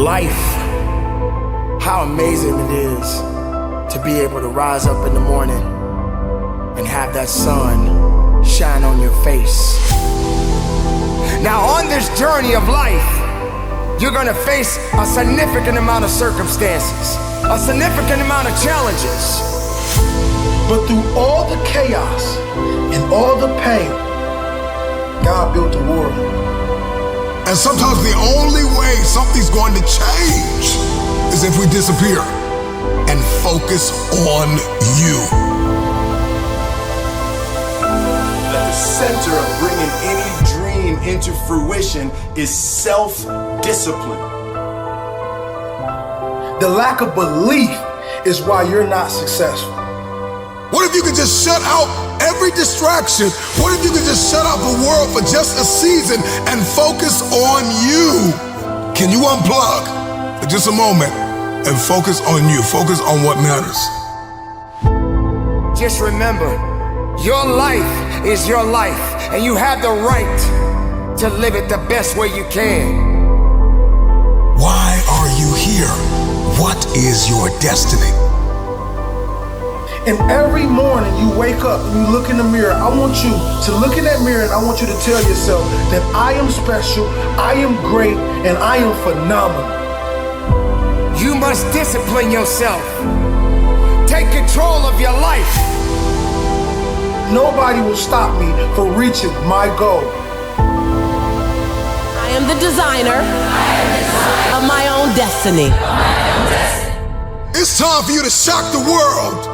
Life, how amazing it is to be able to rise up in the morning and have that sun shine on your face. Now on this journey of life, you're gonna face a significant amount of circumstances, a significant amount of challenges. But through all the chaos and all the pain, God built the world. And sometimes the only way something's going to change is if we disappear and focus on you. At the center of bringing any dream into fruition is self-discipline. The lack of belief is why you're not successful. What if you could just shut out every distraction? What if you could just shut out the world for just a season and focus on you? Can you unplug for just a moment and focus on you? Focus on what matters. Just remember, your life is your life, and you have the right to live it the best way you can. Why are you here? What is your destiny? And every morning you wake up and you look in the mirror, I want you to look in that mirror and I want you to tell yourself that I am special, I am great, and I am phenomenal. You must discipline yourself. Take control of your life. Nobody will stop me from reaching my goal. I am the designer of my own destiny. It's time for you to shock the world.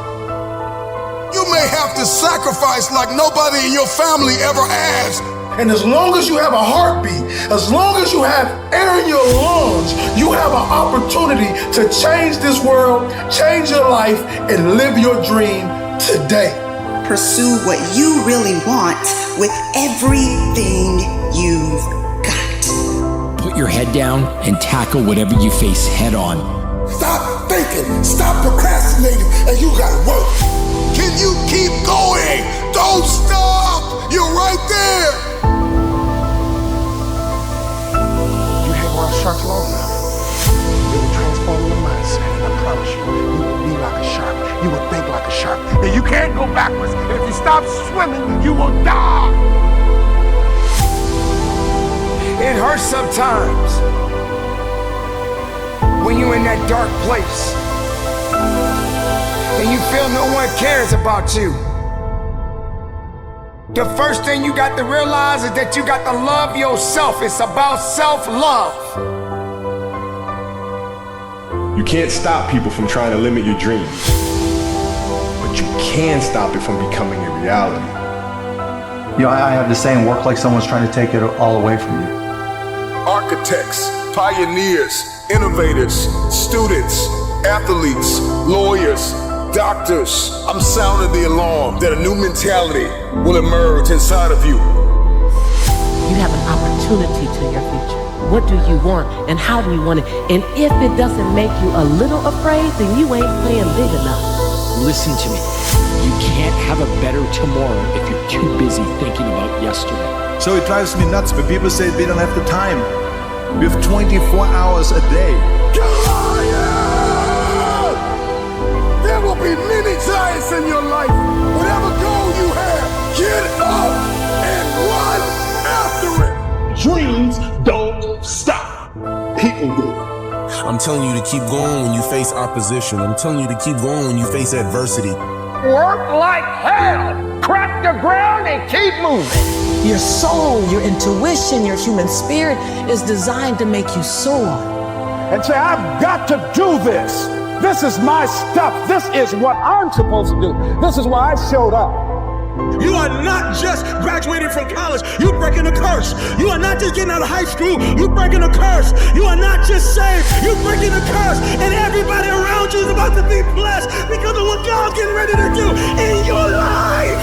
You may have to sacrifice like nobody in your family ever has. And as long as you have a heartbeat, as long as you have air in your lungs, you have an opportunity to change this world, change your life, and live your dream today. Pursue what you really want with everything you've got. Put your head down and tackle whatever you face head on. Stop thinking, stop procrastinating, and you gotta work. Can you keep going? Don't stop! You're right there! You hang around sharks long enough, it will transform your mindset, and I promise you, you will be like a shark. You will think like a shark. And you can't go backwards. If you stop swimming, you will die. It hurts sometimes when you're in that dark place and you feel no one cares about you. The first thing you got to realize is that you got to love yourself. It's about self-love. You can't stop people from trying to limit your dreams, but you can stop it from becoming a reality. You know, I have the saying, work like someone's trying to take it all away from you. Architects, pioneers, innovators, students, athletes, lawyers, doctors, I'm sounding the alarm that a new mentality will emerge inside of you. You have an opportunity to your future. What do you want and how do you want it? And if it doesn't make you a little afraid, then you ain't playing big enough. Listen to me. You can't have a better tomorrow if you're too busy thinking about yesterday. So it drives me nuts when people say we don't have the time. We have 24 hours a day. Goliath! There will be many giants in your life. Whatever goal you have, get up and run after it. Dreams don't stop. People do. I'm telling you to keep going when you face opposition. I'm telling you to keep going when you face adversity. Work like hell. Crack the ground and keep moving. Your soul, your intuition, your human spirit is designed to make you soar. And say, I've got to do this. This is my stuff. This is what I'm supposed to do. This is why I showed up. You are not just graduating from college, you're breaking a curse. You are not just getting out of high school, you're breaking a curse. You are not just saved, you're breaking a curse. And everybody around you is about to be blessed because of what God's getting ready to do in your life.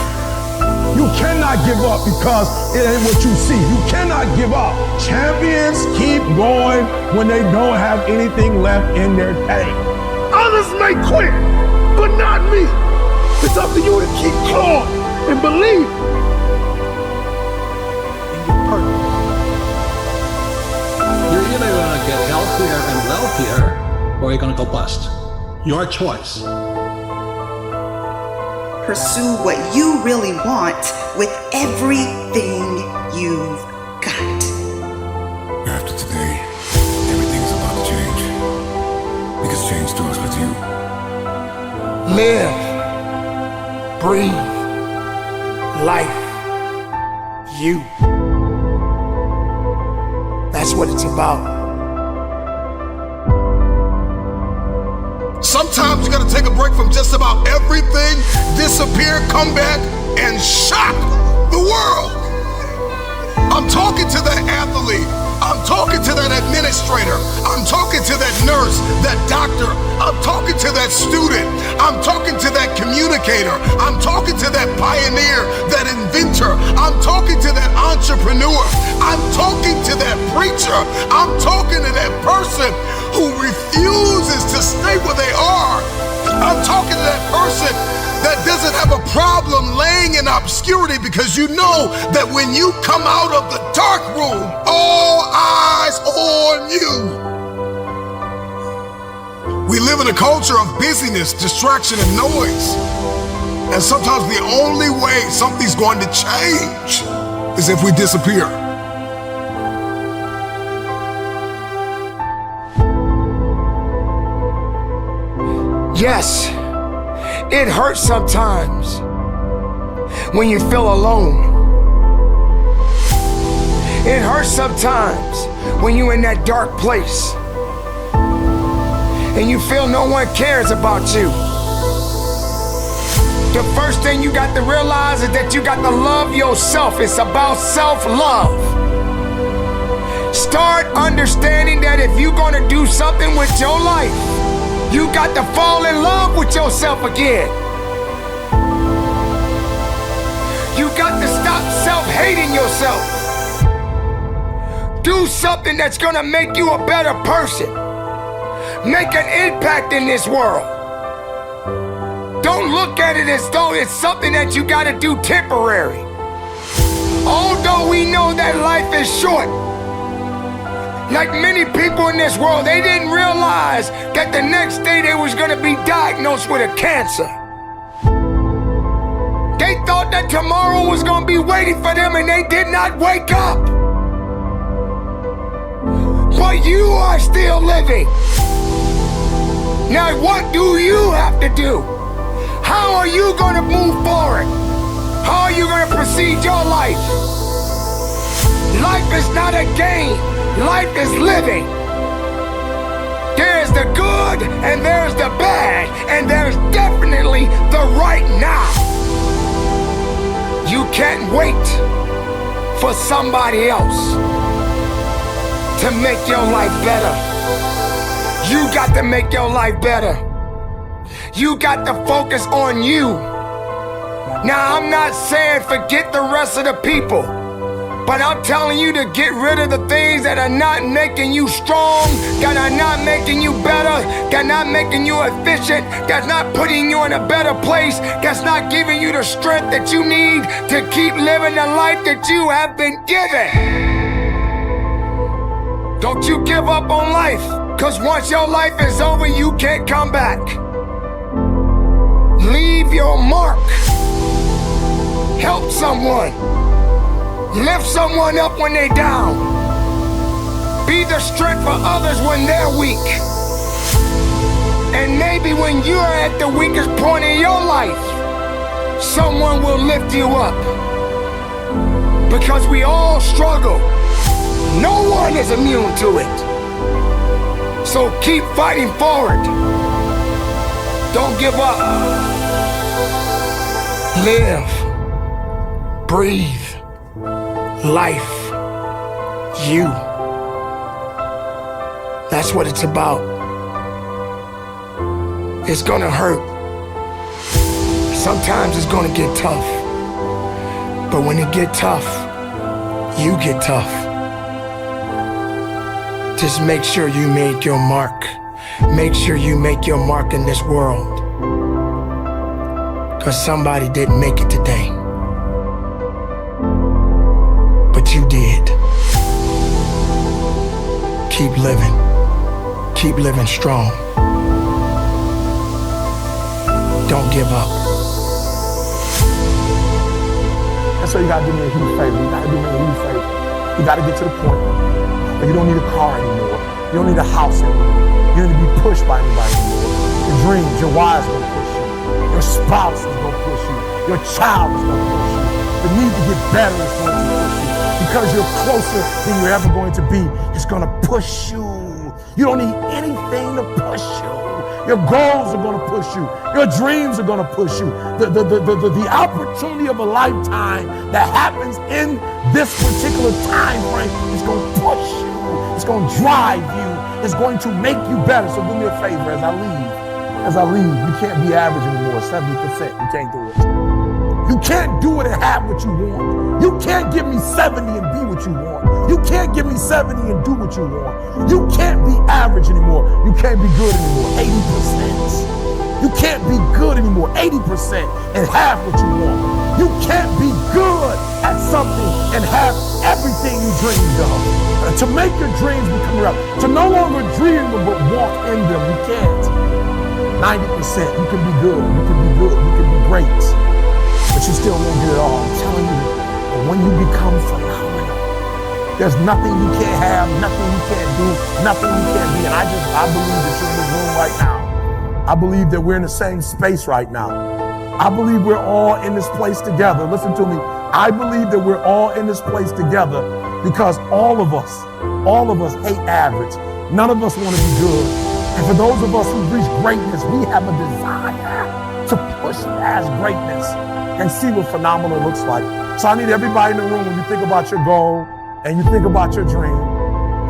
You cannot give up because it ain't what you see. You cannot give up. Champions keep going when they don't have anything left in their tank. Others may quit, but not me. It's up to you to keep going and believe in your purpose. Your either going to get healthier and wealthier, or you're going to go bust. Your choice. Pursue what you really want with everything you've got. After today, everything is about to change. Because change starts with you. Live, breathe, life, you. That's what it's about. Sometimes you gotta take a break from just about everything, disappear, come back, and shock the world. I'm talking to that athlete. I'm talking to that administrator. I'm talking to that nurse, that doctor. I'm talking to that student. I'm talking to that communicator. I'm talking to that pioneer, that inventor. I'm talking to that entrepreneur. I'm talking to that preacher. I'm talking to that person who refuses to stay where they are. I'm talking to that person that doesn't have a problem laying in obscurity, because you know that when you come out of the dark room, all eyes on you. We live in a culture of busyness, distraction, and noise. And sometimes the only way something's going to change is if we disappear. Yes, it hurts sometimes when you feel alone. It hurts sometimes when you're in that dark place and you feel no one cares about you. The first thing you got to realize is that you got to love yourself. It's about self-love. Start understanding that if you're gonna do something with your life, you got to fall in love with yourself again. You got to stop self-hating yourself. Do something that's gonna make you a better person. Make an impact in this world. Don't look at it as though it's something that you gotta do temporary. Although we know that life is short, like many people in this world, they didn't realize that the next day they was gonna be diagnosed with a cancer. They thought that tomorrow was gonna be waiting for them, and they did not wake up. But you are still living. Now what do you have to do? How are you gonna move forward? How are you gonna proceed your life? Life is not a game. Life is living. There's the good and there's the bad, and there's definitely the right now. You can't wait for somebody else to make your life better. You got to make your life better. You got to focus on you. Now, I'm not saying forget the rest of the people, but I'm telling you to get rid of the things that are not making you strong, that are not making you better, that are not making you efficient, that's not putting you in a better place, that's not giving you the strength that you need to keep living the life that you have been given. Don't you give up on life, because once your life is over, you can't come back. Leave your mark. Help someone. Lift someone up when they're down. Be the strength for others when they're weak. And maybe when you're at the weakest point in your life, someone will lift you up. Because we all struggle. No one is immune to it. So keep fighting forward. Don't give up. Live. Breathe. Life, you. That's what it's about. It's gonna hurt. Sometimes it's gonna get tough. But when it get tough, you get tough. Just make sure you make your mark. Make sure you make your mark in this world. 'Cause somebody didn't make it today. But you did. Keep living. Keep living strong. Don't give up. And so you gotta do me a huge favor. You gotta do me a huge favor. You gotta get to the point where you don't need a car anymore. You don't need a house anymore. You don't need to be pushed by anybody anymore. Your dreams, your wife's gonna push you. Your spouse is gonna push you. Your child is gonna push you. The need to get better is going to push you. Because you're closer than you're ever going to be, it's gonna push you. You don't need anything to push you. Your goals are gonna push you. Your dreams are gonna push you. The opportunity of a lifetime that happens in this particular time frame is gonna push you. It's gonna drive you. It's going to make you better. So do me a favor as I leave, you can't be average anymore, 70%. You can't do it. You can't do it and have what you want. You can't give me 70 and be what you want. You can't give me 70 and do what you want. You can't be average anymore. You can't be good anymore, 80%. You can't be good anymore, 80% and have what you want. You can't be good at something and have everything you dreamed of. To make your dreams become real, to no longer dream them but walk in them, you can't. 90%, you can be good, you can be good, you can be great. But you still won't get it all. I'm telling you, but when you become phenomenal, there's nothing you can't have, nothing you can't do, nothing you can't be. And I believe that you're in this room right now. I believe that we're in the same space right now. I believe we're all in this place together. Listen to me. I believe that we're all in this place together because all of us hate average. None of us want to be good. And for those of us who've reached greatness, we have a desire to push past greatness and see what phenomenal looks like. So I need everybody in the room, when you think about your goal and you think about your dream,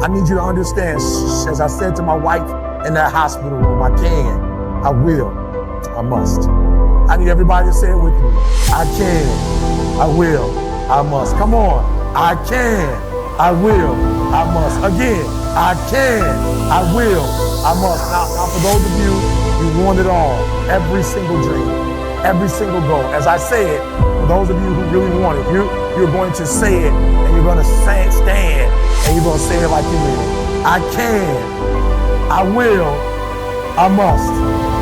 I need you to understand, as I said to my wife in that hospital room, I can, I will, I must. I need everybody to say it with me. I can, I will, I must. Come on. I can, I will, I must. Again, I can, I will, I must. Now for those of you, you want it all, every single dream, every single goal. As I said, for those of you who really want it, you're going to say it, and you're going to stand, and you're going to say it like you mean it. I can, I will, I must.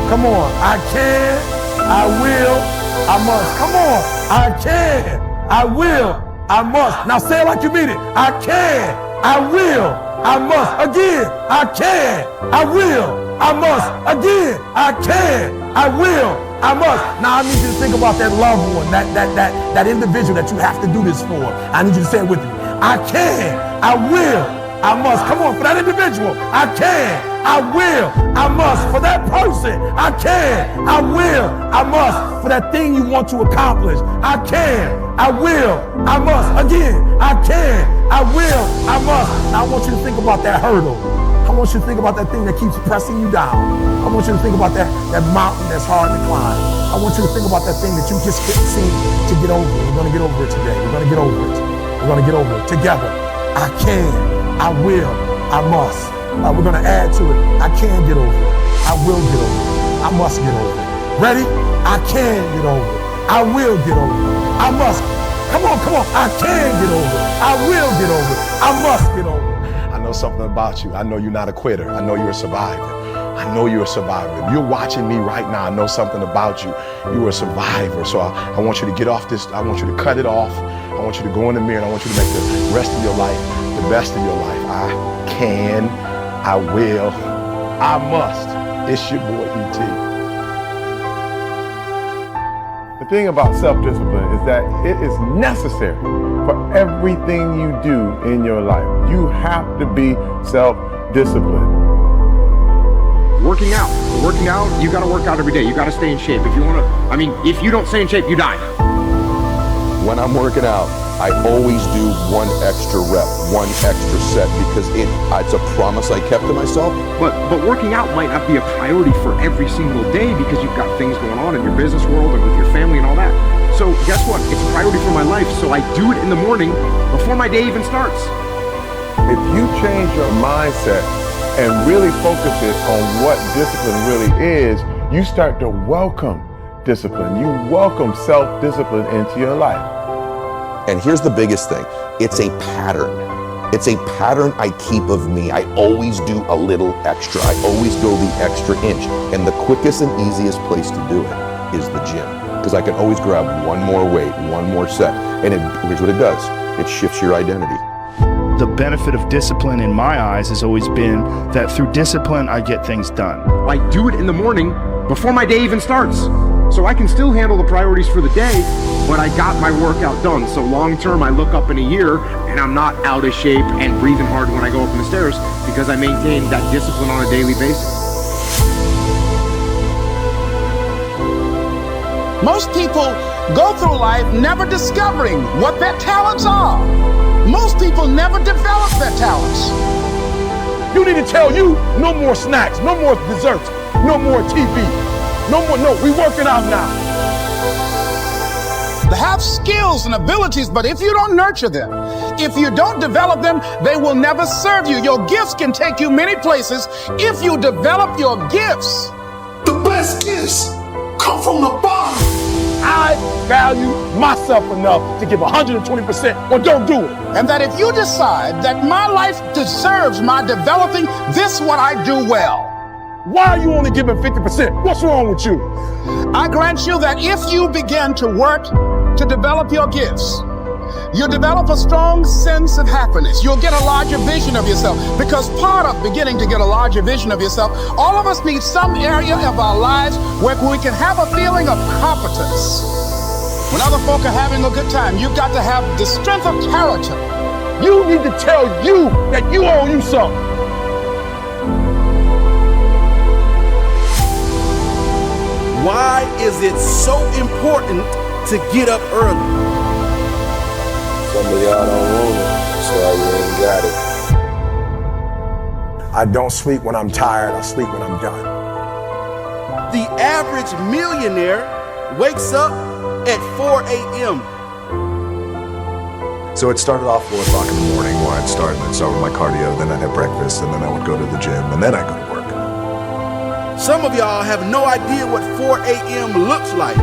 Come on, I can, I will, I must. Come on, I can, I will, I must. Now say it like you mean it. I can, I will, I must. Again, I can, I will, I must. Again, I can, I will, I must. Now I need you to think about that loved one, that individual that you have to do this for. I need you to say it with me. I can, I will, I must. Come on, for that individual, I can, I will, I must. For that person, I can, I will, I must. For that thing you want to accomplish, I can, I will, I must. Again, I can, I will, I must. Now I want you to think about that hurdle. I want you to think about that thing that keeps pressing you down. I want you to think about that mountain that's hard to climb. I want you to think about that thing that you just can't seem to get over. We're going to get over it today. We're going to get over it. We're going to get over it together. I can, I will, I must. We're going to add to it. I can get over it. I will get over it. I must get over it. Ready? I can get over it. I will get over it. I must. Come on. I can get over it. I will get over it. I must get over it. I know something about you. I know you're not a quitter. I know you're a survivor. I know you're a survivor. If you're watching me right now, I know something about you. You're a survivor. So I want you to get off this. I want you to cut it off. I want you to go in the mirror and I want you to make the rest of your life the best of your life. I can, I will, I must. It's your boy E.T. The thing about self-discipline is that it is necessary for everything you do in your life. You have to be self-disciplined. Working out, you gotta work out every day. You gotta stay in shape. If you don't stay in shape, you die. When I'm working out, I always do one extra rep, one extra set, because it's a promise I kept to myself. But working out might not be a priority for every single day because you've got things going on in your business world and with your family and all that. So guess what? It's a priority for my life, so I do it in the morning before my day even starts. If you change your mindset and really focus it on what discipline really is, you start to welcome discipline. You welcome self-discipline into your life. And here's the biggest thing. It's a pattern. It's a pattern I keep of me. I always do a little extra. I always go the extra inch. And the quickest and easiest place to do it is the gym. Because I can always grab one more weight, one more set. And here's what it does. It shifts your identity. The benefit of discipline in my eyes has always been that through discipline, I get things done. I do it in the morning before my day even starts. So I can still handle the priorities for the day, but I got my workout done. So long term, I look up in a year and I'm not out of shape and breathing hard when I go up the stairs because I maintain that discipline on a daily basis. Most people go through life never discovering what their talents are. Most people never develop their talents. You need to tell you, no more snacks, no more desserts, no more TV, we working out now. They have skills and abilities, but if you don't nurture them, if you don't develop them, they will never serve you. Your gifts can take you many places if you develop your gifts. The best gifts come from the bottom. I value myself enough to give 120% or don't do it. And that if you decide that my life deserves my developing this what I do well. Why are you only giving 50%? What's wrong with you? I grant you that if you begin to work to develop your gifts, you develop a strong sense of happiness. You'll get a larger vision of yourself, because part of beginning to get a larger vision of yourself, all of us need some area of our lives where we can have a feeling of competence. When other folk are having a good time, you've got to have the strength of character. You need to tell you that you owe you something. Why is it so important to get up early? Some of y'all don't want it, that's why you ain't got it. I don't sleep when I'm tired, I sleep when I'm done. The average millionaire wakes up at 4 a.m. So it started off 4 o'clock in the morning where I'd start with my cardio, then I'd have breakfast, and then I would go to the gym, and then I'd go to work. Some of y'all have no idea what 4 a.m. looks like.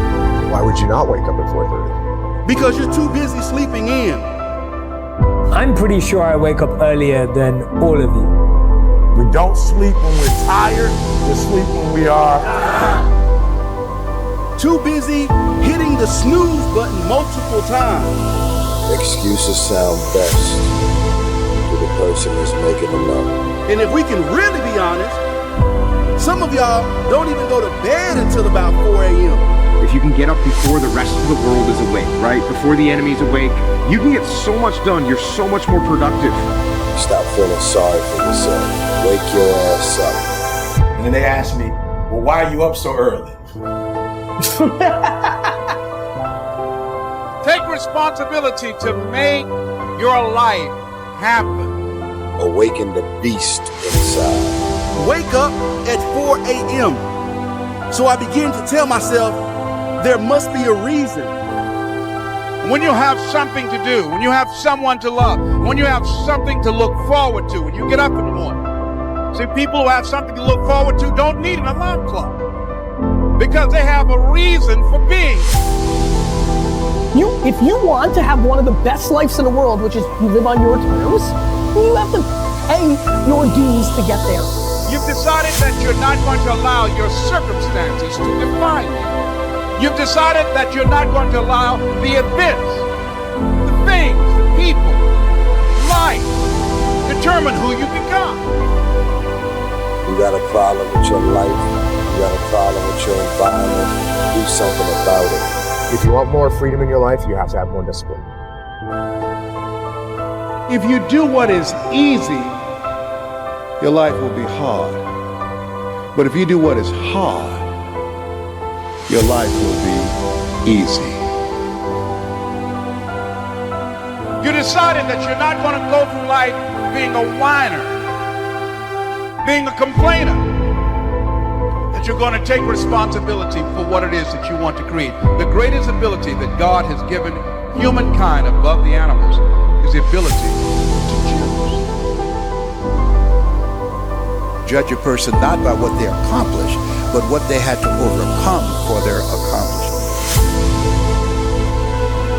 Why would you not wake up at 4:30? Because you're too busy sleeping in. I'm pretty sure I wake up earlier than all of you. We don't sleep when we're tired, we sleep when we are too busy hitting the snooze button multiple times. Excuses sound best to the person that's making them up. And if we can really be honest, some of y'all don't even go to bed until about 4 a.m. If you can get up before the rest of the world is awake, right? Before the enemy's awake, you can get so much done. You're so much more productive. Stop feeling sorry for yourself. Wake your ass up. And then they ask me, well, why are you up so early? Take responsibility to make your life happen. Awaken the beast inside. Wake up at 4 a.m. So I begin to tell myself, there must be a reason. When you have something to do, when you have someone to love, when you have something to look forward to, when you get up in the morning. See, people who have something to look forward to don't need an alarm clock because they have a reason for being. If you want to have one of the best lives in the world, which is you live on your terms, you have to pay your dues to get there. You've decided that you're not going to allow your circumstances to define you. You've decided that you're not going to allow the events, the things, the people, life, determine who you become. You got a problem with your life, you got a problem with your environment, do something about it. If you want more freedom in your life, you have to have more discipline. If you do what is easy, your life will be hard. But if you do what is hard, your life will be easy. You decided that you're not going to go through life being a whiner, being a complainer, that you're going to take responsibility for what it is that you want to create. The greatest ability that God has given humankind above the animals is the ability to choose. Judge a person not by what they accomplished, but what they had to overcome for their accomplishment.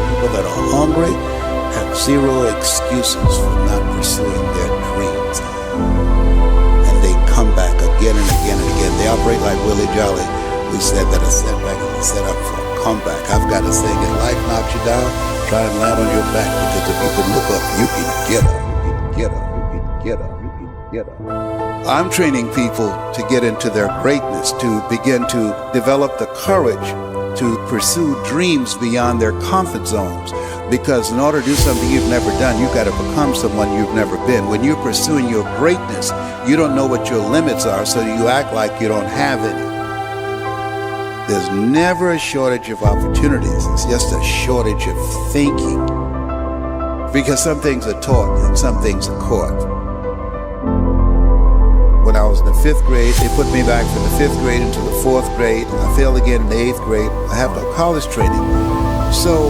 People that are hungry and zero excuses for not pursuing their dreams. And they come back again and again and again. They operate like Willie Jolly, who said that a setback is a setup for a comeback. I've got to say, if life knocks you down, try and land on your back, because if you can look up, you can get up. You can get up. You can get up. You can get up. I'm training people to get into their greatness, to begin to develop the courage to pursue dreams beyond their comfort zones. Because in order to do something you've never done, you've got to become someone you've never been. When you're pursuing your greatness, you don't know what your limits are, so you act like you don't have any. There's never a shortage of opportunities. It's just a shortage of thinking. Because some things are taught and some things are caught. When I was in the 5th grade, they put me back from the 5th grade into the 4th grade. I failed again in the 8th grade. I have no college training. So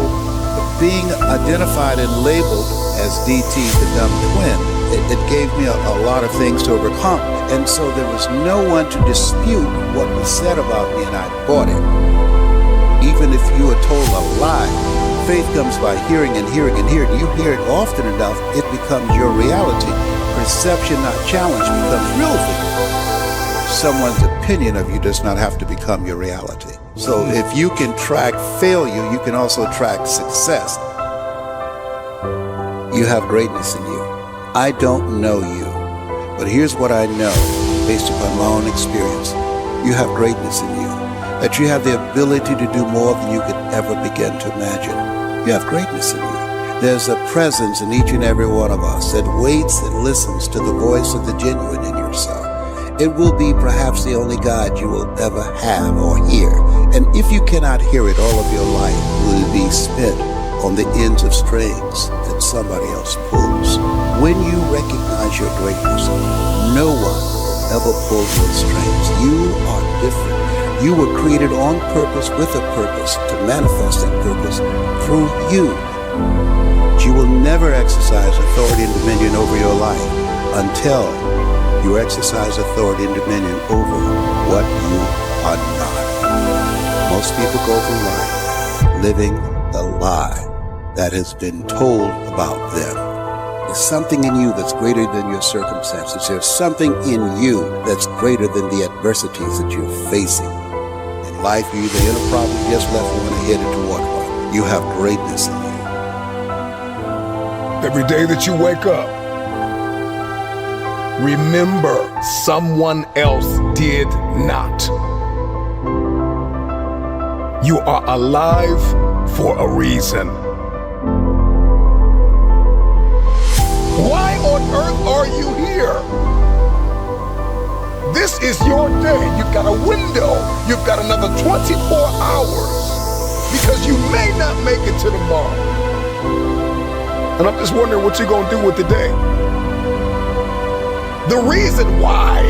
being identified and labeled as DT, the dumb twin, it gave me a lot of things to overcome. And so there was no one to dispute what was said about me, and I bought it. Even if you are told a lie, faith comes by hearing and hearing and hearing. You hear it often enough, it becomes your reality. Perception, not challenge, becomes real thing. Someone's opinion of you does not have to become your reality. So if you can track failure, you can also track success. You have greatness in you. I don't know you, but here's what I know based upon my own experience. You have greatness in you, that you have the ability to do more than you could ever begin to imagine. You have greatness in you. There's a presence in each and every one of us that waits and listens to the voice of the genuine in yourself. It will be perhaps the only God you will ever have or hear. And if you cannot hear it, all of your life will be spent on the ends of strings that somebody else pulls. When you recognize your greatness, no one will ever pull your strings. You are different. You were created on purpose with a purpose to manifest that purpose through you. You will never exercise authority and dominion over your life until you exercise authority and dominion over what you are not. Most people go through life living the lie that has been told about them. There's something in you that's greater than your circumstances. There's something in you that's greater than the adversities that you're facing. In life, you're either in a problem, just left one, or headed toward one. You have greatness in you. Every day that you wake up, remember someone else did not. You are alive for a reason. Why on earth are you here? This is your day. You've got a window. You've got another 24 hours because you may not make it to tomorrow. And I'm just wondering what you're going to do with the day. The reason why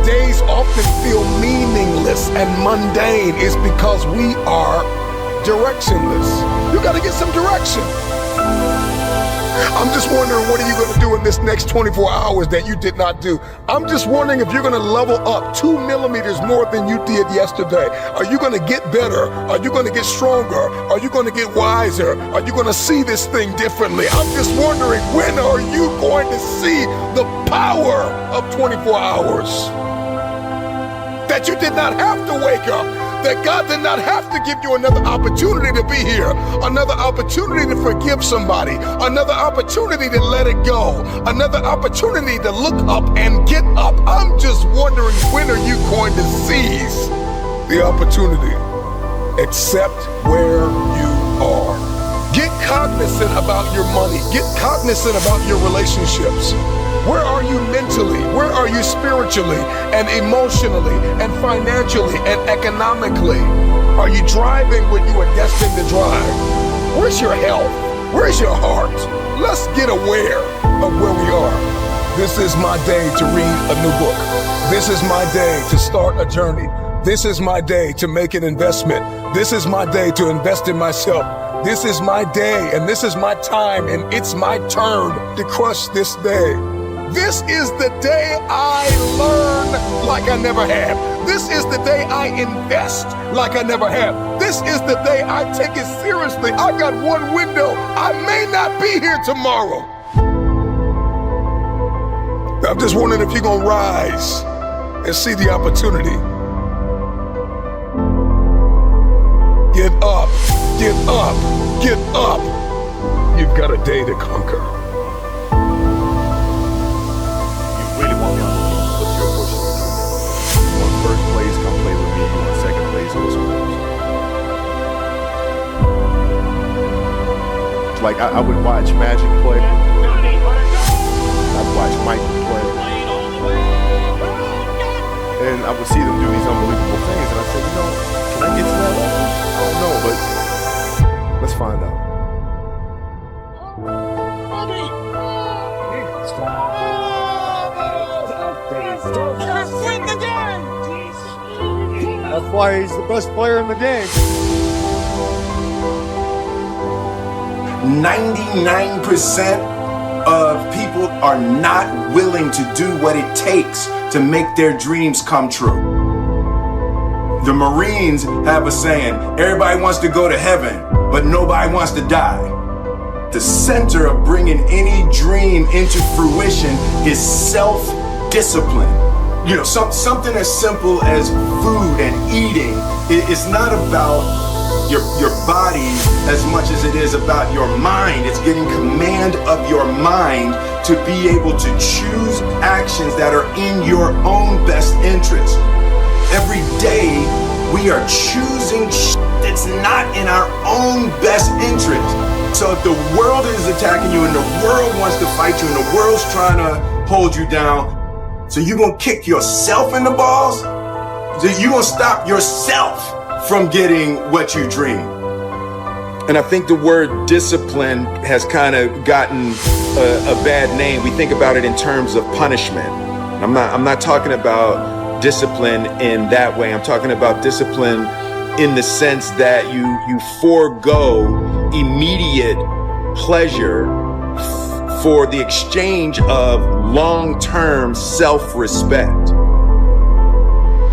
days often feel meaningless and mundane is because we are directionless. You got to get some direction. I'm just wondering, what are you going to do in this next 24 hours that you did not do? I'm just wondering if you're going to level up 2 millimeters more than you did yesterday. Are you going to get better? Are you going to get stronger? Are you going to get wiser? Are you going to see this thing differently? I'm just wondering, when are you going to see the power of 24 hours? That you did not have to wake up. That God did not have to give you another opportunity to be here, another opportunity to forgive somebody, another opportunity to let it go, another opportunity to look up and get up. I'm just wondering, when are you going to seize the opportunity? Accept where you are. Get cognizant about your money. Get cognizant about your relationships. Where are you mentally? Where are you spiritually and emotionally and financially and economically? Are you driving when you are destined to drive? Where's your health? Where's your heart? Let's get aware of where we are. This is my day to read a new book. This is my day to start a journey. This is my day to make an investment. This is my day to invest in myself. This is my day and this is my time, and it's my turn to crush this day. This is the day I learn like like I never have. This is the day I invest like I never have. This is the day I take it seriously. I got one window. I may not be here tomorrow. I'm just wondering if you're gonna rise and see the opportunity. Get up, get up, get up. You've got a day to conquer. You really want me on the team? What's your push? You want first place, come play with me. You want second place, what's yours? Like I would watch Magic play. I'd watch Michael play. And I would see them do these unbelievable things. And I said, you know, can I get to that level? I don't know, but let's find out. That's why he's the best player in the game. 99% of people are not willing to do what it takes to make their dreams come true. The Marines have a saying, everybody wants to go to heaven, but nobody wants to die. The center of bringing any dream into fruition is self-discipline. You know, something as simple as food and eating. It's not about your body as much as it is about your mind. It's getting command of your mind to be able to choose actions that are in your own best interest. Every day we are choosing that's not in our own best interest. So if the world is attacking you and the world wants to fight you and the world's trying to hold you down, so you're gonna kick yourself in the balls? So you're gonna stop yourself from getting what you dream. And I think the word discipline has kind of gotten a bad name. We think about it in terms of punishment. I'm not talking about discipline in that way. I'm talking about discipline in the sense that you forego immediate pleasure for the exchange of long-term self-respect.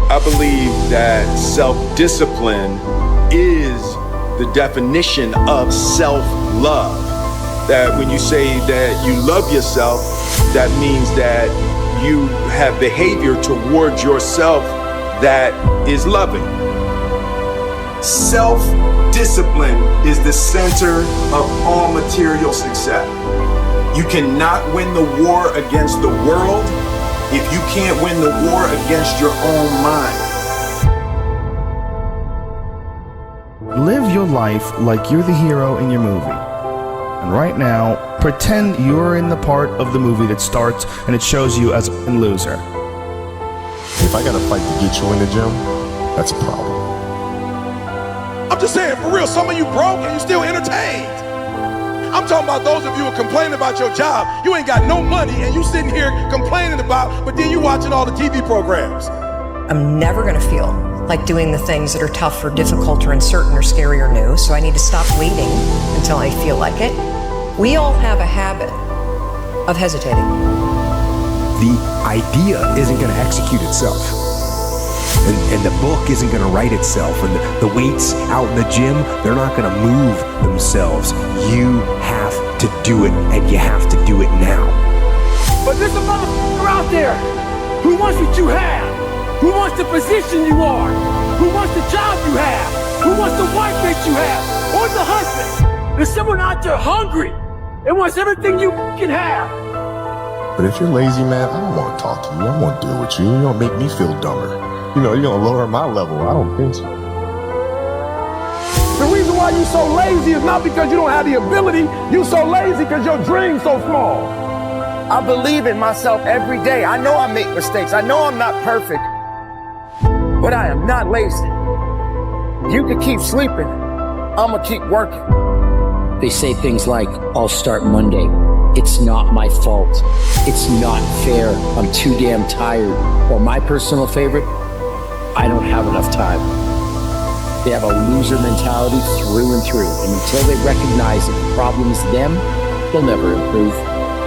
I believe that self-discipline is the definition of self-love. That when you say that you love yourself, that means that you have behavior towards yourself that is loving. Self-discipline is the center of all material success. You cannot win the war against the world if you can't win the war against your own mind. Live your life like you're the hero in your movie. And right now, pretend you're in the part of the movie that starts and it shows you as a loser. If I gotta fight to get you in the gym, that's a problem. I'm just saying, for real, some of you broke and you still entertained. I'm talking about those of you who are complaining about your job. You ain't got no money and you sitting here complaining about, but then you watching all the TV programs. I'm never gonna feel like doing the things that are tough or difficult or uncertain or scary or new, so I need to stop waiting until I feel like it. We all have a habit of hesitating. The idea isn't gonna execute itself. And the book isn't gonna write itself, and the weights out in the gym, they're not gonna move themselves. You have to do it, and you have to do it now. But there's a motherfucker out there who wants what you have, who wants the position you are, who wants the job you have, who wants the wife that you have, or the husband. There's someone out there hungry and wants everything you can have. But if you're lazy, man, I don't want to talk to you. I don't want to deal with you. You're gonna make me feel dumber. You know, you're gonna lower my level. I don't think so. The reason why you're so lazy is not because you don't have the ability. You're so lazy because your dream's so small. I believe in myself every day. I know I make mistakes. I know I'm not perfect. But I am not lazy. You can keep sleeping. I'm gonna keep working. They say things like, I'll start Monday. It's not my fault. It's not fair. I'm too damn tired. Or my personal favorite, I don't have enough time. They have a loser mentality through and through. And until they recognize that the problem is them, they'll never improve.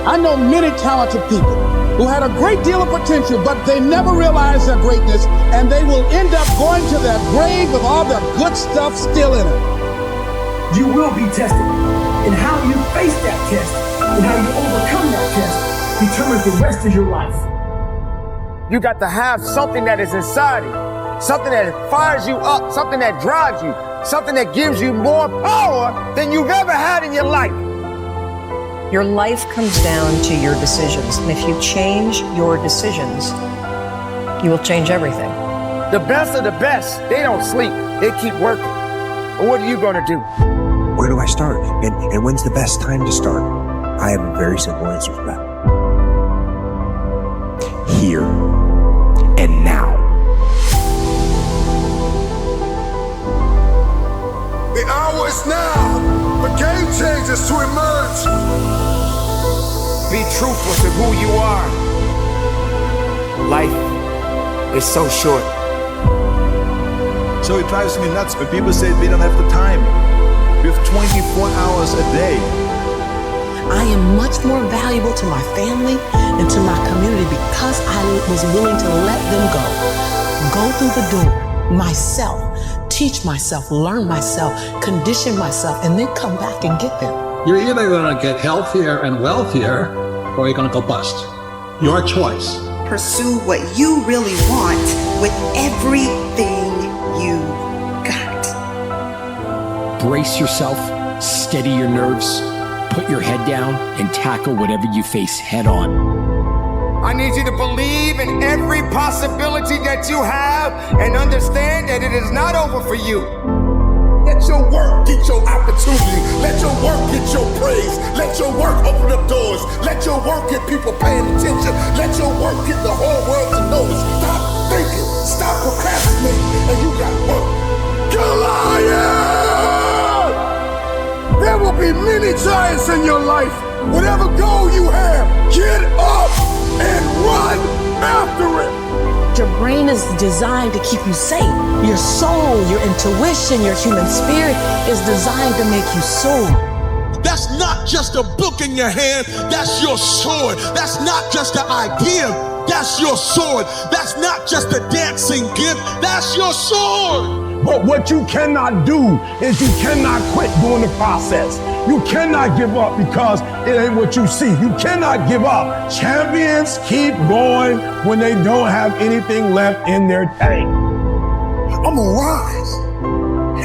I know many talented people who had a great deal of potential, but they never realized their greatness, and they will end up going to their grave with all their good stuff still in it. You will be tested, and how you face that test and how you overcome that test determines the rest of your life. You got to have something that is inside you, something that fires you up, something that drives you, something that gives you more power than you've ever had in your life. Your life comes down to your decisions, and if you change your decisions, you will change everything. The best of the best, they don't sleep, they keep working. But what are you gonna do? Where do I start? And when's the best time to start? I have a very simple answer for that. Here and now. The hour is now for game changers to emerge. Be truthful to who you are. Life is so short. So it drives me nuts when people say we don't have the time. We have 24 hours a day. I am much more valuable to my family and to my community because I was willing to let them go through the door myself, teach myself, learn myself, condition myself, and then come back and get them. You're either going to get healthier and wealthier, or you're going to go bust. Your choice. Pursue what you really want with everything you got. Brace yourself, steady your nerves, put your head down, and tackle whatever you face head on. I need you to believe in every possibility that you have and understand that it is not over for you. Let your work get your opportunity. Let your work get your praise. Let your work open up doors. Let your work get people paying attention. Let your work get the whole world to notice. Stop thinking. Stop procrastinating. And you got work. Goliath! There will be many giants in your life. Whatever goal you have, get up and run after it. Your brain is designed to keep you safe. Your soul, your intuition, your human spirit is designed to make you soar. That's not just a book in your hand, that's your sword. That's not just an idea, that's your sword. That's not just a dancing gift, that's your sword. But what you cannot do is you cannot quit doing the process. You cannot give up because it ain't what you see. You cannot give up. Champions keep going when they don't have anything left in their tank. I'm gonna rise,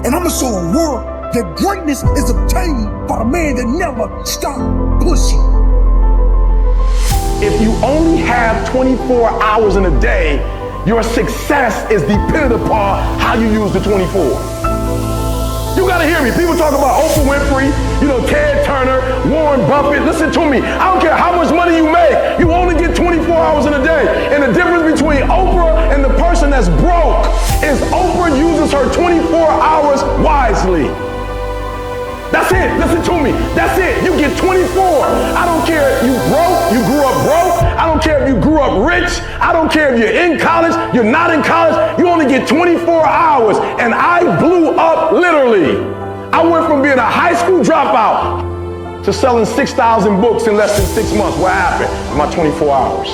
and I'm gonna show the world that greatness is obtained by a man that never stopped pushing. If you only have 24 hours in a day, your success is dependent upon how you use the 24. You gotta hear me. People talk about Oprah Winfrey, Ted Turner, Warren Buffett. Listen to me. I don't care how much money you make. You only get 24 hours in a day. And the difference between Oprah and the person that's broke is Oprah uses her 24 hours wisely. That's it. Listen to me. That's it. You get 24. I don't care if you broke, you grew up broke. I don't care if you grew up rich. I don't care if you're in college, you're not in college. You only get 24 hours. And I blew up literally. I went from being a high school dropout to selling 6,000 books in less than 6 months. What happened? In my 24 hours.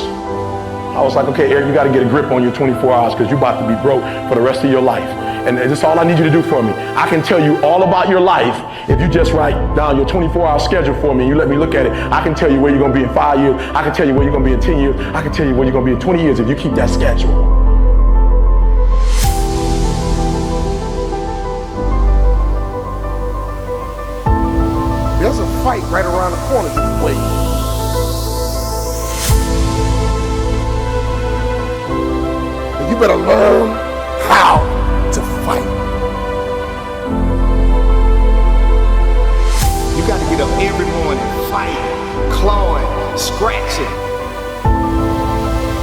I was like, okay, Eric, you got to get a grip on your 24 hours because you're about to be broke for the rest of your life. And that's all I need you to do for me. I can tell you all about your life if you just write down your 24-hour schedule for me and you let me look at it. I can tell you where you're going to be in 5 years. I can tell you where you're going to be in 10 years. I can tell you where you're going to be in 20 years if you keep that schedule. There's a fight right around the corner this way. And you better learn how to fight. You got to get up every morning, fight, clawing, scratching.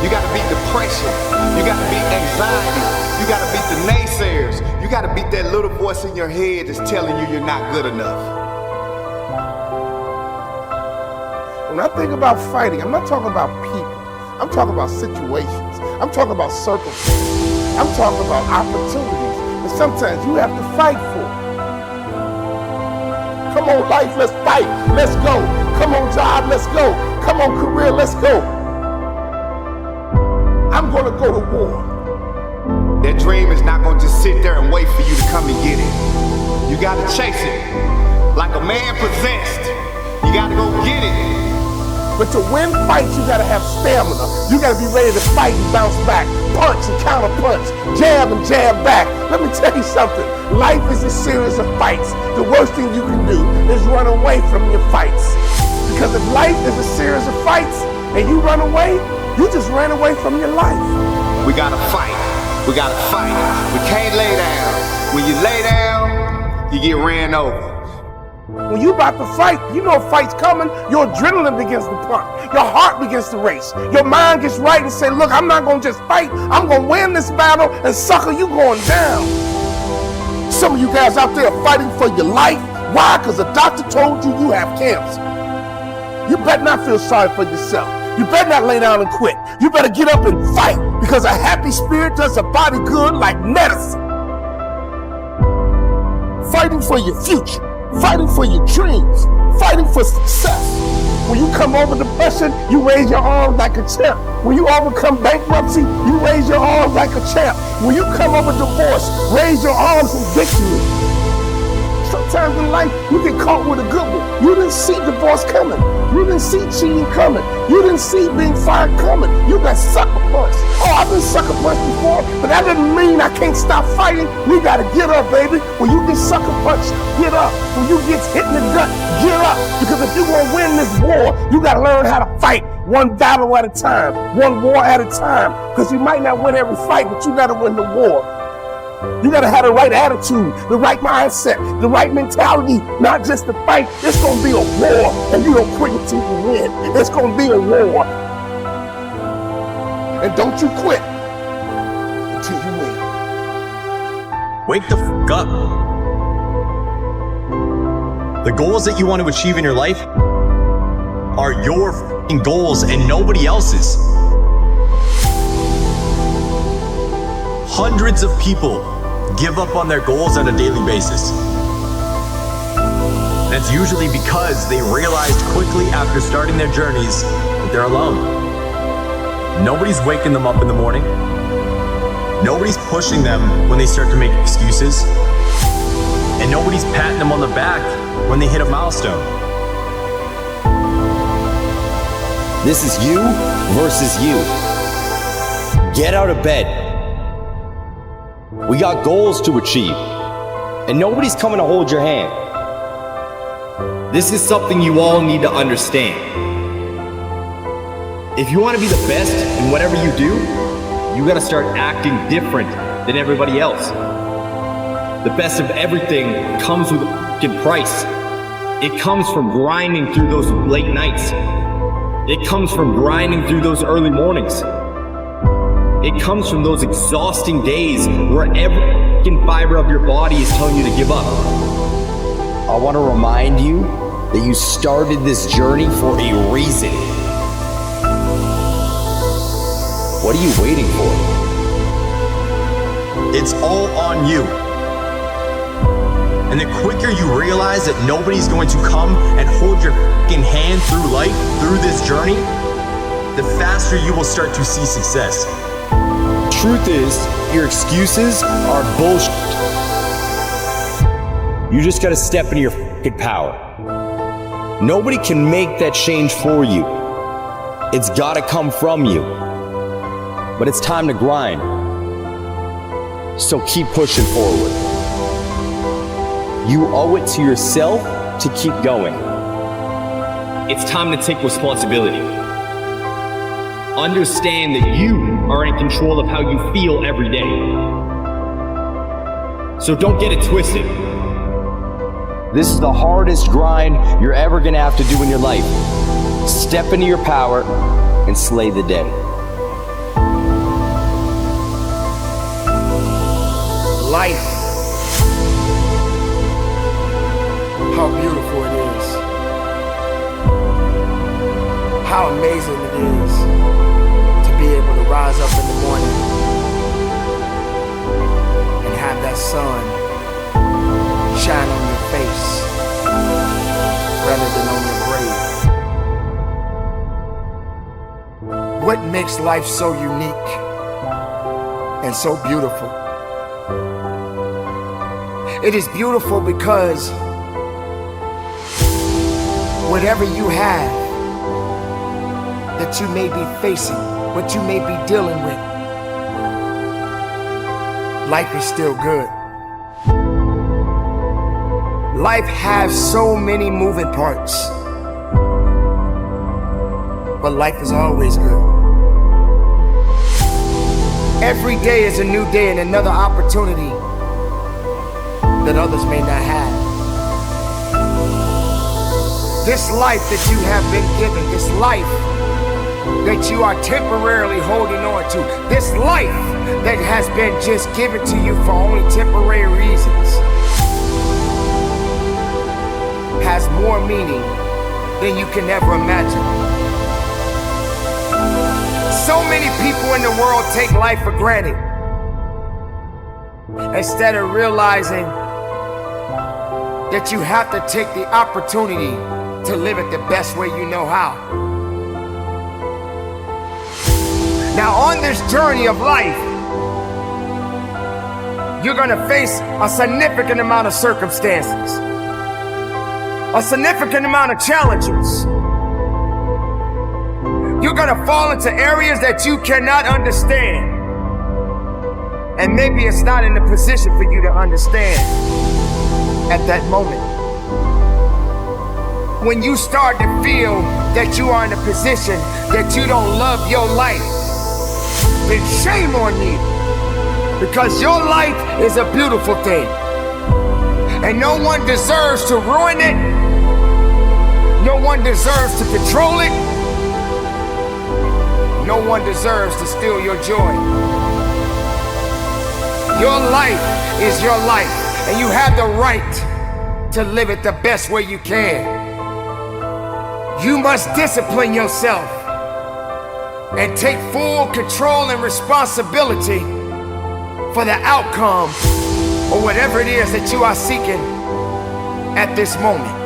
You got to beat depression. You got to beat anxiety. You got to beat the naysayers. You got to beat that little voice in your head that's telling you you're not good enough. When I think about fighting, I'm not talking about people. I'm talking about situations. I'm talking about circumstances. I'm talking about opportunities that sometimes you have to fight for. Come on, life, let's fight. Let's go. Come on, job, let's go. Come on, career, let's go. I'm gonna go to war. That dream is not gonna just sit there and wait for you to come and get it. You gotta chase it. Like a man possessed. You gotta go get it. But to win fights, you gotta have stamina. You gotta be ready to fight and bounce back. Punch and counter punch. Jab and jab back. Let me tell you something. Life is a series of fights. The worst thing you can do is run away from your fights. Because if life is a series of fights and you run away, you just ran away from your life. We gotta fight. We gotta fight. We can't lay down. When you lay down, you get ran over. When you about to fight, you know a fight's coming, your adrenaline begins to pump. Your heart begins to race. Your mind gets right and say, look, I'm not gonna just fight. I'm gonna win this battle, and sucker, you going down. Some of you guys out there are fighting for your life. Why? Because the doctor told you you have cancer. You better not feel sorry for yourself. You better not lay down and quit. You better get up and fight, because a happy spirit does a body good like medicine. Fighting for your future. Fighting for your dreams, fighting for success. When you come over depression, you raise your arms like a champ. When you overcome bankruptcy, you raise your arms like a champ. When you come over divorce, raise your arms in victory. Sometimes in life, you get caught with a good one. You didn't see divorce coming. You didn't see cheating coming. You didn't see being fired coming. You got sucker punched. Oh, I've been sucker punched before, but that doesn't mean I can't stop fighting. We gotta get up, baby. When you get sucker punched, get up. When you get hit in the gut, get up. Because if you're gonna win this war, you gotta learn how to fight one battle at a time, one war at a time. Because you might not win every fight, but you gotta win the war. You gotta have the right attitude, the right mindset, the right mentality, not just to fight. It's gonna be a war, and you don't quit until you win. It's gonna be a war. And don't you quit until you win. Wake the f*** up. The goals that you want to achieve in your life are your f***ing goals and nobody else's. Hundreds of people give up on their goals on a daily basis. That's usually because they realized quickly after starting their journeys that they're alone. Nobody's waking them up in the morning. Nobody's pushing them when they start to make excuses. And nobody's patting them on the back when they hit a milestone. This is you versus you. Get out of bed. We got goals to achieve, and nobody's coming to hold your hand. This is something you all need to understand. If you want to be the best in whatever you do, you got to start acting different than everybody else. The best of everything comes with a fucking price. It comes from grinding through those late nights. It comes from grinding through those early mornings. It comes from those exhausting days where every fucking fiber of your body is telling you to give up. I want to remind you that you started this journey for a reason. What are you waiting for? It's all on you. And the quicker you realize that nobody's going to come and hold your fucking hand through life, through this journey, the faster you will start to see success. Truth is, your excuses are bullshit. You just gotta step into your fucking power. Nobody can make that change for you. It's gotta come from you. But it's time to grind. So keep pushing forward. You owe it to yourself to keep going. It's time to take responsibility. Understand that you are in control of how you feel every day. So don't get it twisted. This is the hardest grind you're ever gonna have to do in your life. Step into your power and slay the day. Life. How beautiful it is. How amazing it is to be able to rise up in the morning and have that sun shine on your face rather than on your grave. What makes life so unique and so beautiful. It is beautiful because whatever you have that you may be facing, what you may be dealing with, life is still good. Life has so many moving parts, but life is always good. Every day is a new day and another opportunity that others may not have. This life that you have been given, this life that you are temporarily holding on to, this life that has been just given to you for only temporary reasons, has more meaning than you can ever imagine. So many people in the world take life for granted instead of realizing that you have to take the opportunity to live it the best way you know how. Now, on this journey of life, you're gonna face a significant amount of circumstances, a significant amount of challenges. You're gonna fall into areas that you cannot understand. And maybe it's not in the position for you to understand at that moment. When you start to feel that you are in a position that you don't love your life, then shame on you. Because your life is a beautiful thing. And no one deserves to ruin it. No one deserves to control it. No one deserves to steal your joy. Your life is your life, and you have the right to live it the best way you can. You must discipline yourself and take full control and responsibility for the outcome or whatever it is that you are seeking at this moment.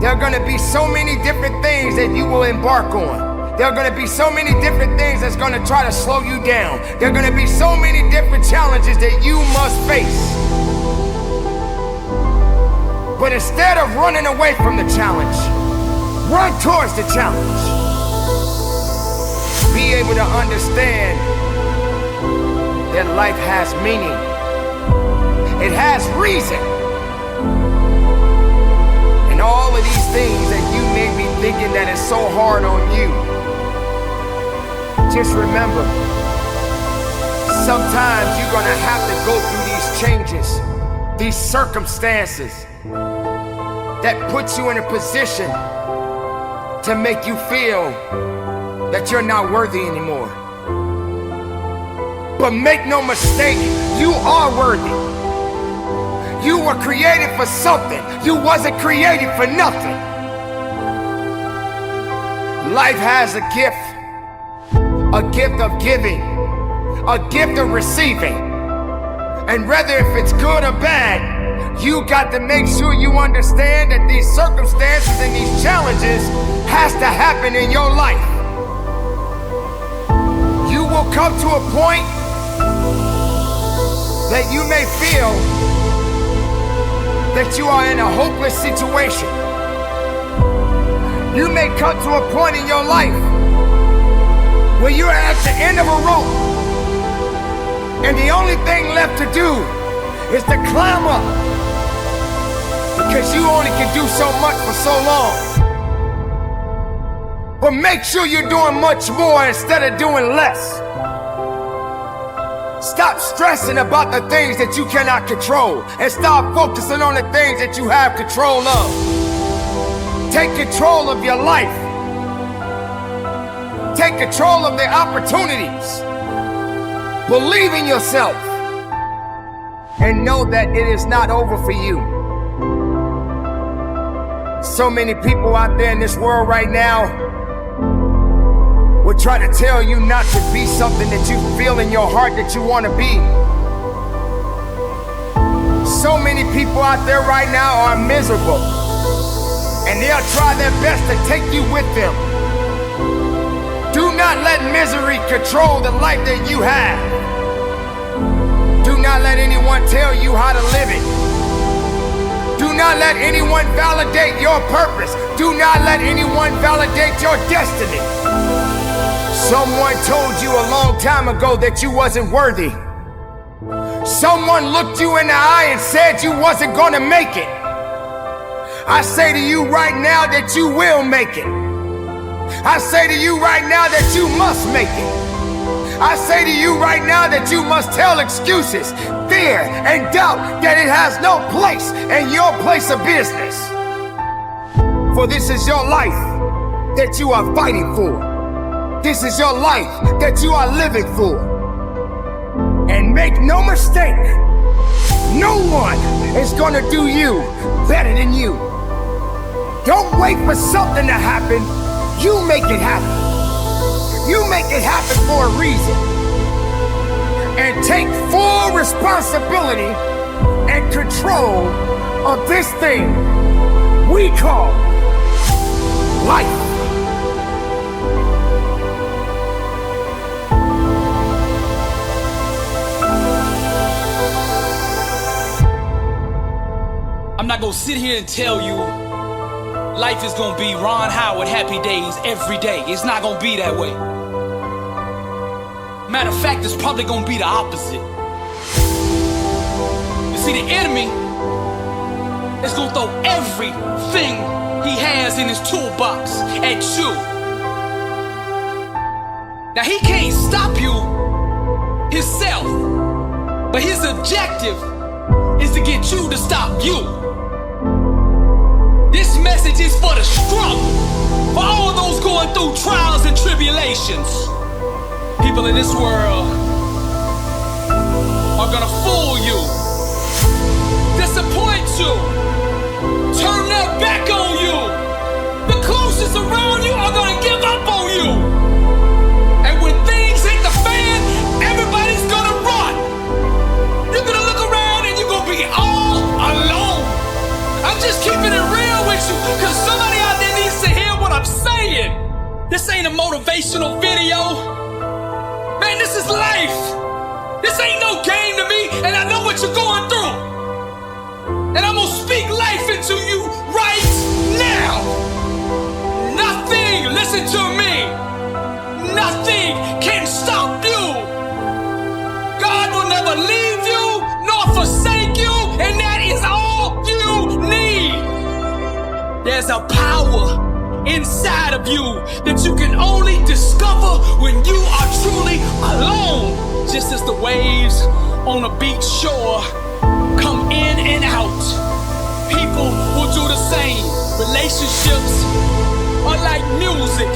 There are going to be so many different things that you will embark on. There are going to be so many different things that's going to try to slow you down. There are going to be so many different challenges that you must face. But instead of running away from the challenge, run towards the challenge. Be able to understand that life has meaning. It has reason. And all of these things that you may be thinking that is so hard on you, just remember, sometimes you're gonna have to go through these changes, these circumstances that put you in a position to make you feel that you're not worthy anymore. But make no mistake, you are worthy. You were created for something. You wasn't created for nothing. Life has a gift of giving, a gift of receiving. And whether if it's good or bad, you got to make sure you understand that these circumstances and these challenges has to happen in your life. You will come to a point that you may feel that you are in a hopeless situation. You may come to a point in your life where you're at the end of a rope and the only thing left to do is to climb up, because you only can do so much for so long. But make sure you're doing much more instead of doing less. Stop stressing about the things that you cannot control and start focusing on the things that you have control of. Take control of your life. Take control of the opportunities. Believe in yourself and know that it is not over for you. So many people out there in this world right now will try to tell you not to be something that you feel in your heart that you want to be. So many people out there right now are miserable and they'll try their best to take you with them. Do not let misery control the life that you have. Do not let anyone tell you how to live it. Do not let anyone validate your purpose. Do not let anyone validate your destiny. Someone told you a long time ago that you wasn't worthy. Someone looked you in the eye and said you wasn't gonna make it. I say to you right now that you will make it. I say to you right now that you must make it. I say to you right now that you must tell excuses, fear, and doubt that it has no place in your place of business. For this is your life that you are fighting for. This is your life that you are living for. And make no mistake, no one is gonna do you better than you. Don't wait for something to happen. You make it happen. You make it happen for a reason. And take full responsibility and control of this thing we call life. I'm not gonna sit here and tell you life is gonna be Ron Howard happy days every day. It's not gonna be that way. Matter of fact, it's probably gonna be the opposite. You see, the enemy is gonna throw everything he has in his toolbox at you. Now, he can't stop you himself, but his objective is to get you to stop you. This message is for the struggle, for all those going through trials and tribulations. People in this world are gonna fool you, disappoint you, turn their back on you. The closest around you are gonna give up on you. And when things hit the fan, everybody's gonna run. You're gonna look around and you're gonna be all alone. I'm just keeping it real with you, cause somebody out there needs to hear what I'm saying. This ain't a motivational video. Man, this is life. This ain't no game to me, and I know what you're going through. And I'm gonna speak life into you right now. Nothing, listen to me, nothing can stop you. God will never leave you nor forsake you, and that is all you need. There's a power inside of you that you can only discover when you are truly alone. Just as the waves on a beach shore come in and out, people will do the same. Relationships are like music,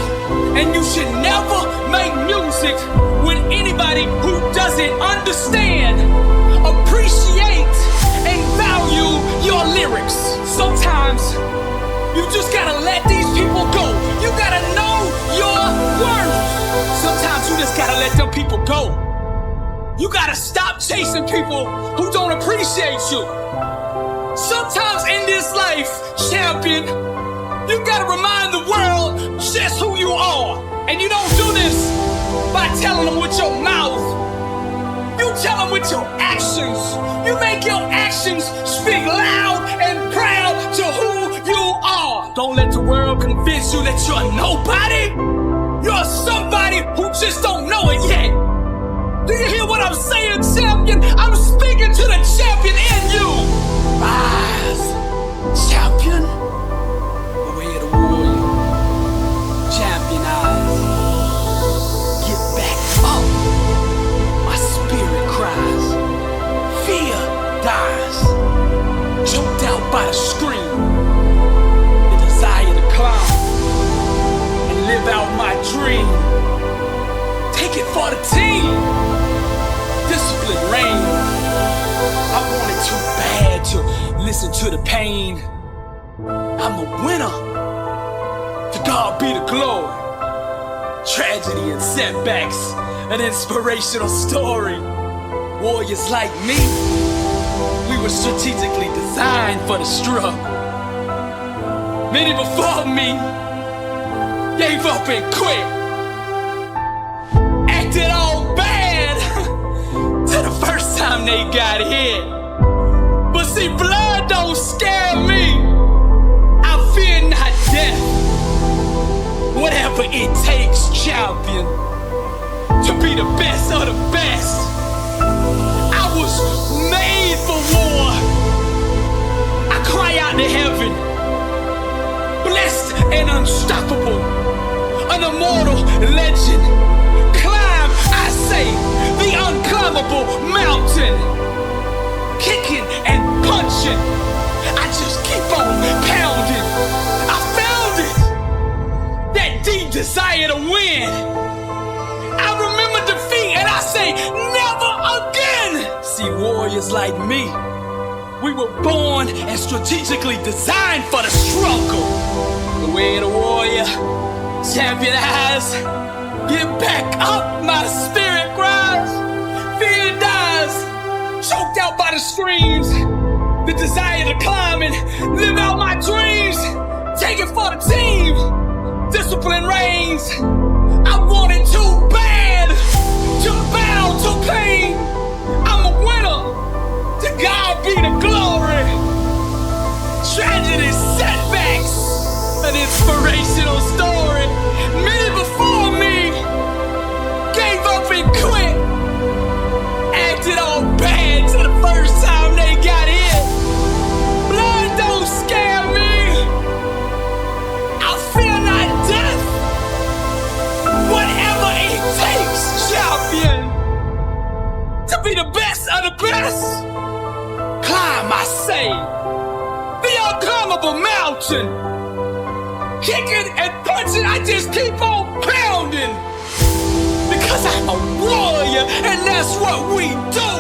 and you should never make music with anybody who doesn't understand, appreciate, and value your lyrics. Sometimes you just gotta let these people go. You gotta know your worth. Sometimes you just gotta let them people go. You gotta stop chasing people who don't appreciate you. Sometimes in this life, champion, you gotta remind the world just who you are. And you don't do this by telling them with your mouth. You tell them with your actions. You make your actions speak loud and proud to who you are. Don't let the world convince you that you're nobody. You're somebody who just don't know it yet. Do you hear what I'm saying, champion? I'm speaking to the champion in you. Rise, champion. Away the warrior. Champion eyes. Get back up. My spirit cries. Fear dies. Choked out by the scream. The desire to climb and live out my dream. Take it for the team. Discipline reigns. I wanted too bad to listen to the pain. I'm a winner. To God be the glory. Tragedy and setbacks, an inspirational story. Warriors like me, we were strategically designed for the struggle. Many before me gave up and quit. Acted all bad till the first time they got hit. But see, blood don't scare me. I fear not death. Whatever it takes, champion, to be the best of the best. I was made for war. I cry out to heaven, blessed and unstoppable, an immortal legend. Climb, I say, the unclimbable mountain. Kicking and punching, I just keep on pounding. I found it, that deep desire to win. I remember defeat and I say, never again. See, warriors like me, we were born and strategically designed for the struggle. The way of the warrior, champion eyes, get back up, my spirit cries. Fear dies, choked out by the screams. The desire to climb and live out my dreams. Take it for the team, discipline reigns. I want it too bad to bow to pain. I'm a winner, to God be the glory. Tragedy, setbacks, an inspirational story. Many before me gave up and quit. Acted all bad till the first time they got hit. Blood don't scare me. I fear not death. Whatever it takes, champion, to be the best of the best. Climb, I say, the unclimbable mountain. Kicking and punching, I just keep on pounding. Because I'm a warrior, and that's what we do.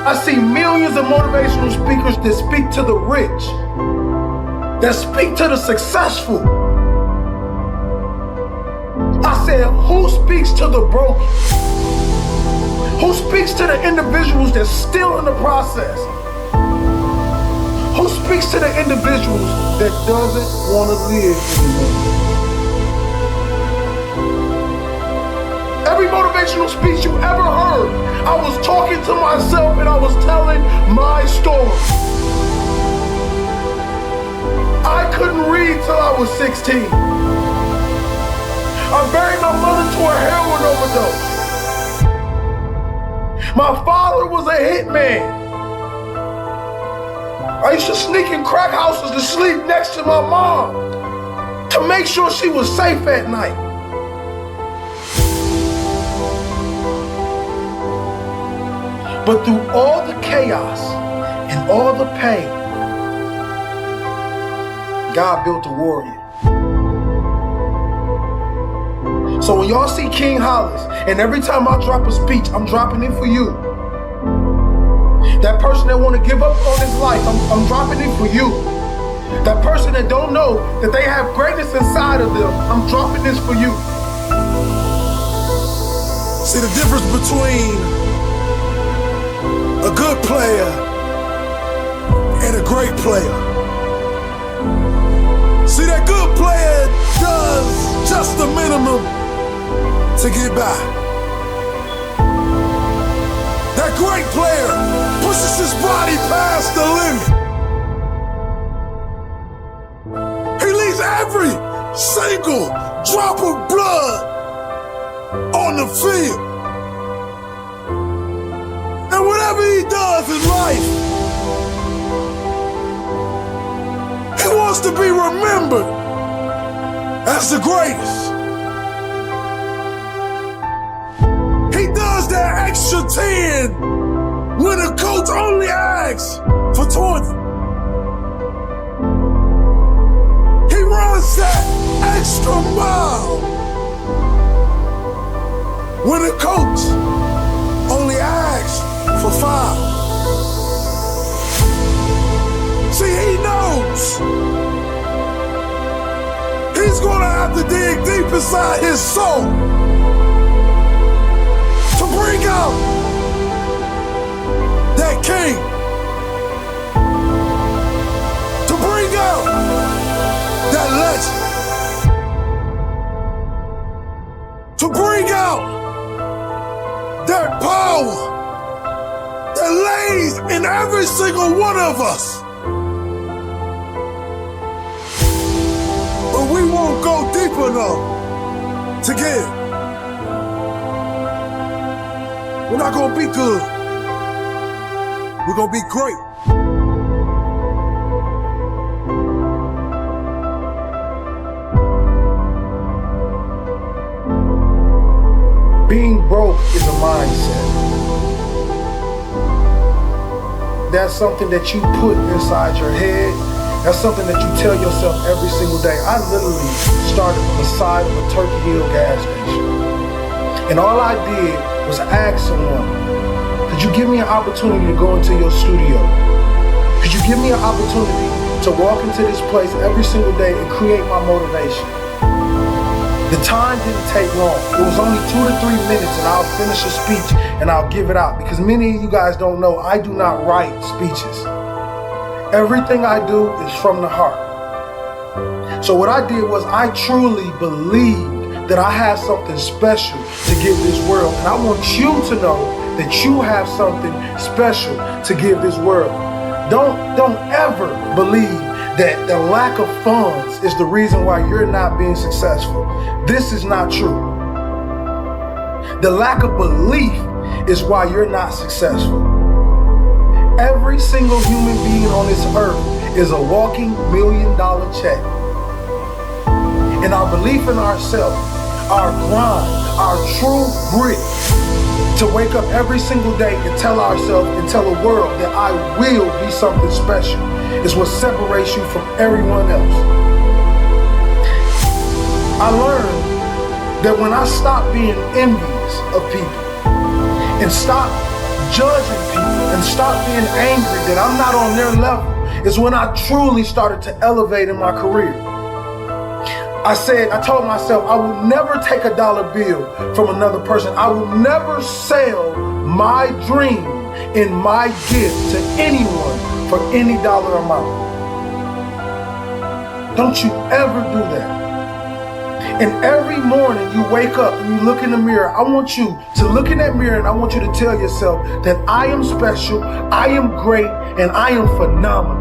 I see millions of motivational speakers that speak to the rich, that speak to the successful. I said, who speaks to the broken? Who speaks to the individuals that's still in the process? Who speaks to the individuals that doesn't want to live anymore? Every motivational speech you ever heard, I was talking to myself and I was telling my story. I couldn't read till I was 16. I buried my mother to a heroin overdose. My father was a hitman. I used to sneak in crack houses to sleep next to my mom to make sure she was safe at night. But through all the chaos and all the pain, God built a warrior. So when y'all see King Hollis, and every time I drop a speech, I'm dropping it for you. That person that want to give up on his life, I'm dropping it for you. That person that don't know that they have greatness inside of them, I'm dropping this for you. See the difference between a good player and a great player. See, that good player does just the minimum to get by. That great player pushes his body past the limit. He leaves every single drop of blood on the field. And whatever he does in life, he wants to be remembered as the greatest. He does that extra 10 when the coach only asks for 20. He runs that extra mile when the coach only asks for 5. See, he knows he's gonna have to dig deep inside his soul to bring out that king. power that lays in every single one of us. But we won't go deep enough to get it. We're not gonna be good. We're gonna be great. Being broke is a mindset. That's something that you put inside your head. That's something that you tell yourself every single day. I literally started on the side of a Turkey Hill gas station. And all I did was ask someone, could you give me an opportunity to go into your studio? Could you give me an opportunity to walk into this place every single day and create my motivation? The time didn't take long. It was only 2 to 3 minutes and I'll finish a speech and I'll give it out. Because many of you guys don't know, I do not write speeches. Everything I do is from the heart. So what I did was I truly believed that I had something special to give this world. And I want you to know that you have something special to give this world. Don't ever believe that the lack of funds is the reason why you're not being successful. This is not true. The lack of belief is why you're not successful. Every single human being on this earth is a walking $1 million check. And our belief in ourselves, our grind, our true grit, to wake up every single day and tell ourselves and tell the world that I will be something special, is what separates you from everyone else. I learned that when I stopped being envious of people and stopped judging people and stopped being angry that I'm not on their level, is when I truly started to elevate in my career. I told myself I would never take a dollar bill from another person. I will never sell my dream and my gift to anyone for any dollar amount. Don't you ever do that. And every morning you wake up and you look in the mirror, I want you to look in that mirror and I want you to tell yourself that I am special, I am great, and I am phenomenal.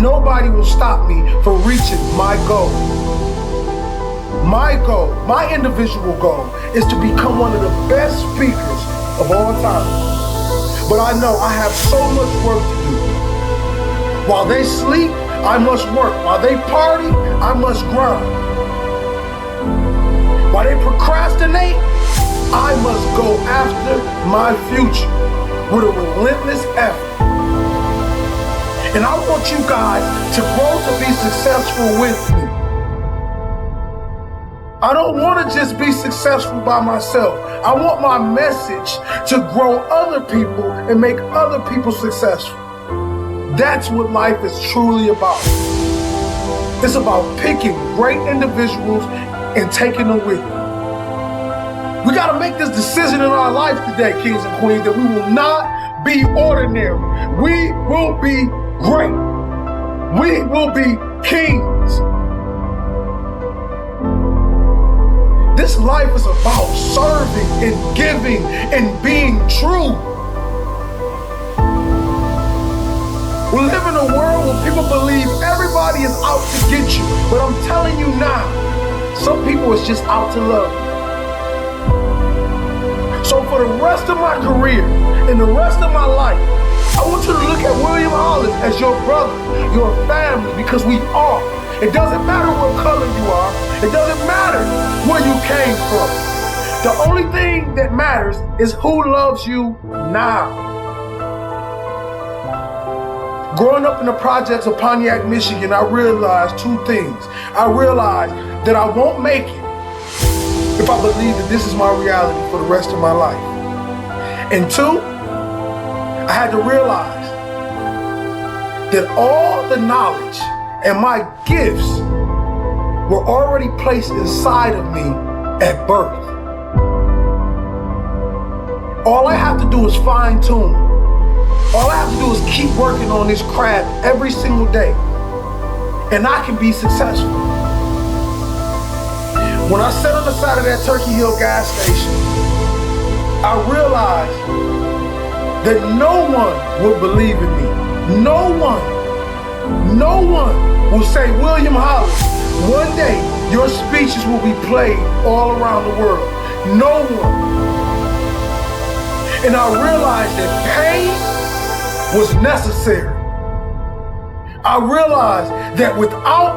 Nobody will stop me from reaching my goal. My goal, my individual goal, is to become one of the best speakers of all time. But I know I have so much work to do. While they sleep, I must work. While they party, I must grind. While they procrastinate, I must go after my future with a relentless effort. And I want you guys to grow to be successful with me. I don't want to just be successful by myself. I want my message to grow other people and make other people successful. That's what life is truly about. It's about picking great individuals and taking them with you. We got to make this decision in our life today, kings and queens, that we will not be ordinary. We will be great. We will be kings. This life is about serving and giving and being true. We live in a world where people believe everybody is out to get you. But I'm telling you now, some people is just out to love you. So for the rest of my career and the rest of my life, I want you to look at William Hollis as your brother, your family, because we are. It doesn't matter what color you are. It doesn't matter where you came from. The only thing that matters is who loves you now. Growing up in the projects of Pontiac, Michigan, I realized two things. I realized that I won't make it if I believe that this is my reality for the rest of my life. And two, I had to realize that all the knowledge and my gifts were already placed inside of me at birth. All I have to do is fine tune. All I have to do is keep working on this craft every single day, and I can be successful. When I sat on the side of that Turkey Hill gas station, I realized that no one would believe in me. No one will say, William Hollis, one day your speeches will be played all around the world. No one. And I realized that pain was necessary. I realized that without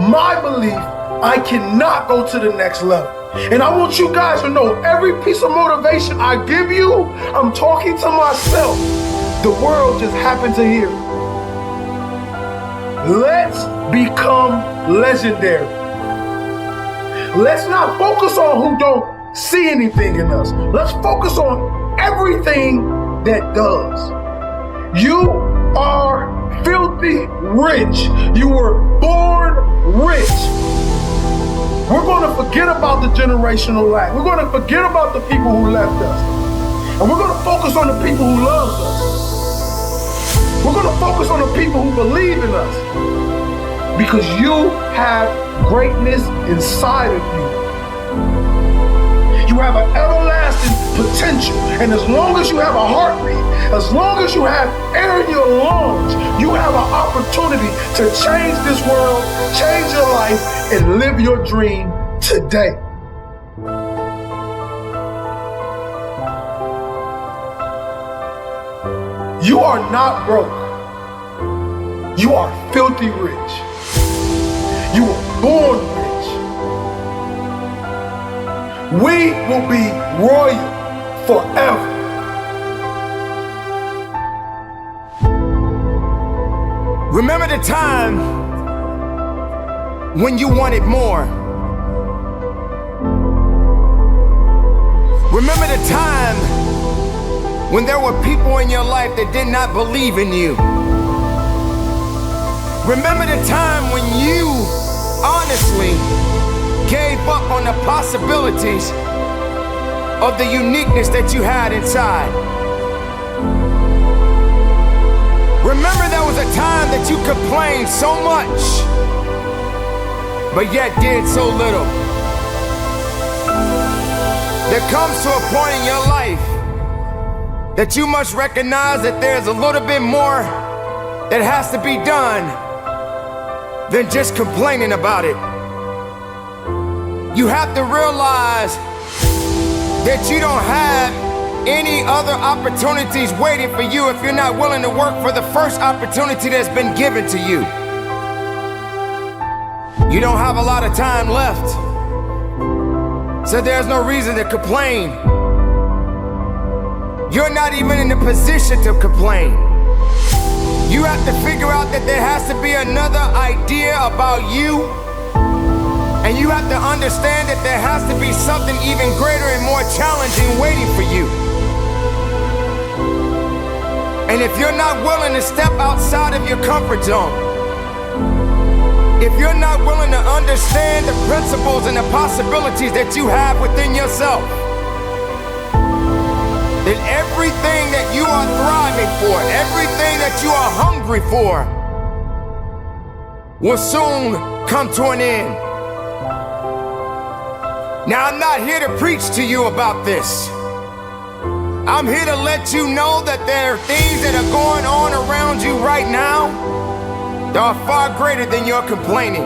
my belief, I cannot go to the next level. And I want you guys to know, every piece of motivation I give you, I'm talking to myself. The world just happened to hear it. Let's become legendary. Let's not focus on who don't see anything in us. Let's focus on everything that does. You are filthy rich. You were born rich. We're going to forget about the generational lack. We're going to forget about the people who left us. And we're going to focus on the people who love us. We're going to focus on the people who believe in us. Because you have greatness inside of you. You have an everlasting potential. And as long as you have a heartbeat, as long as you have air in your lungs, you have an opportunity to change this world, change your life, and live your dream today. You are not broke. You are filthy rich. You were born rich. We will be royal forever. Remember the time when you wanted more. Remember the time when there were people in your life that did not believe in you. Remember the time when you honestly gave up on the possibilities of the uniqueness that you had inside. Remember there was a time that you complained so much, but yet did so little. There comes to a point in your life that you must recognize that there's a little bit more that has to be done than just complaining about it. You have to realize that you don't have any other opportunities waiting for you if you're not willing to work for the first opportunity that's been given to you. You don't have a lot of time left, so there's no reason to complain. You're not even in the position to complain. You have to figure out that there has to be another idea about you, and you have to understand that there has to be something even greater and more challenging waiting for you. And if you're not willing to step outside of your comfort zone, if you're not willing to understand the principles and the possibilities that you have within yourself, then everything that you are thriving for, everything that you are hungry for, will soon come to an end. Now, I'm not here to preach to you about this. I'm here to let you know that there are things that are going on around you right now that are far greater than your complaining.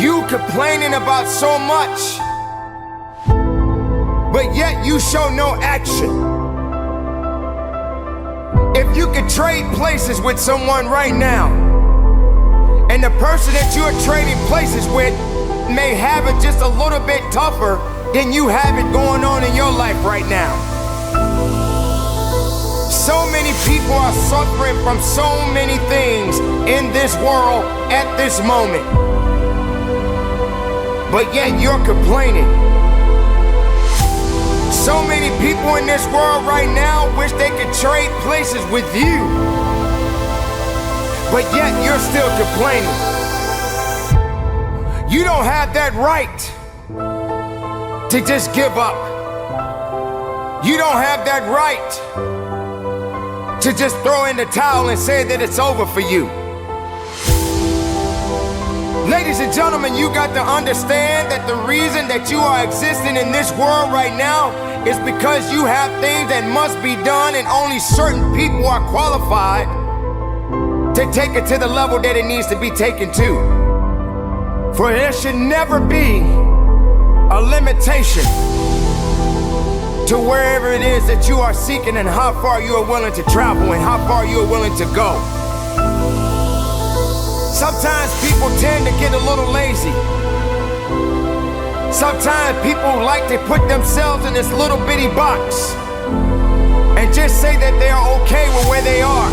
You complaining about so much, but yet you show no action. If you could trade places with someone right now, and the person that you are trading places with may have it just a little bit tougher than you have it going on in your life right now. So many people are suffering from so many things in this world at this moment, but yet you're complaining. So many people in this world right now wish they could trade places with you, but yet you're still complaining. You don't have that right to just give up. You don't have that right to just throw in the towel and say that it's over for you. Ladies and gentlemen, you got to understand that the reason that you are existing in this world right now is because you have things that must be done, and only certain people are qualified to take it to the level that it needs to be taken to. For there should never be a limitation to wherever it is that you are seeking and how far you are willing to travel and how far you are willing to go. Sometimes people tend to get a little lazy. Sometimes people like to put themselves in this little bitty box and just say that they are okay with where they are.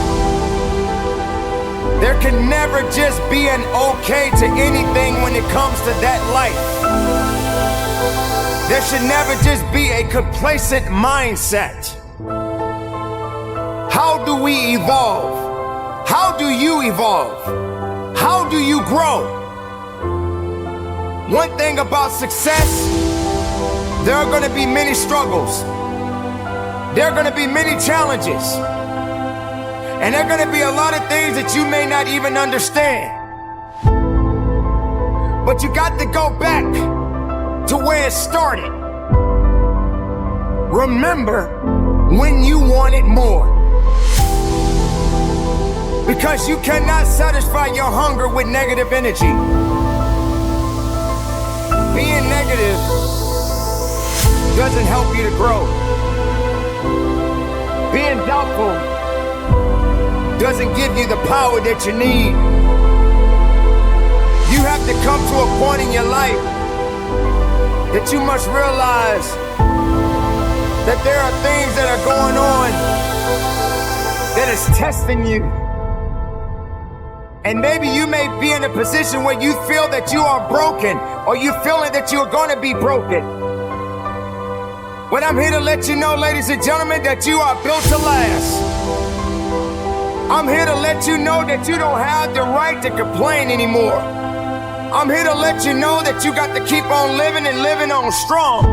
There can never just be an okay to anything when it comes to that life. There should never just be a complacent mindset. How do we evolve? How do you evolve? How do you grow? One thing about success, there are going to be many struggles. There are going to be many challenges. And there are going to be a lot of things that you may not even understand. But you got to go back to where it started. Remember when you wanted more. Because you cannot satisfy your hunger with negative energy. Being negative doesn't help you to grow. Being doubtful doesn't give you the power that you need. You have to come to a point in your life that you must realize that there are things that are going on that is testing you. And maybe you may be in a position where you feel that you are broken, or you feeling that you're going to be broken. But I'm here to let you know, ladies and gentlemen, that you are built to last. I'm here to let you know that you don't have the right to complain anymore. I'm here to let you know that you got to keep on living and living on strong.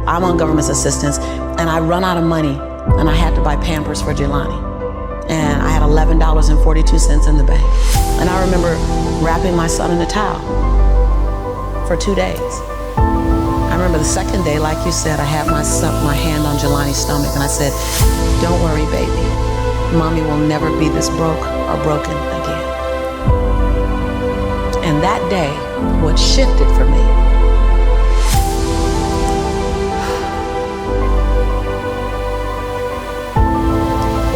I'm on government assistance, and I run out of money, and I had to buy Pampers for Jelani. And I had $11.42 in the bank. And I remember wrapping my son in a towel for 2 days. I remember the second day, like you said, I had my hand on Jelani's stomach, and I said, "Don't worry, baby. Mommy will never be this broke or broken again." And that day, what shifted for me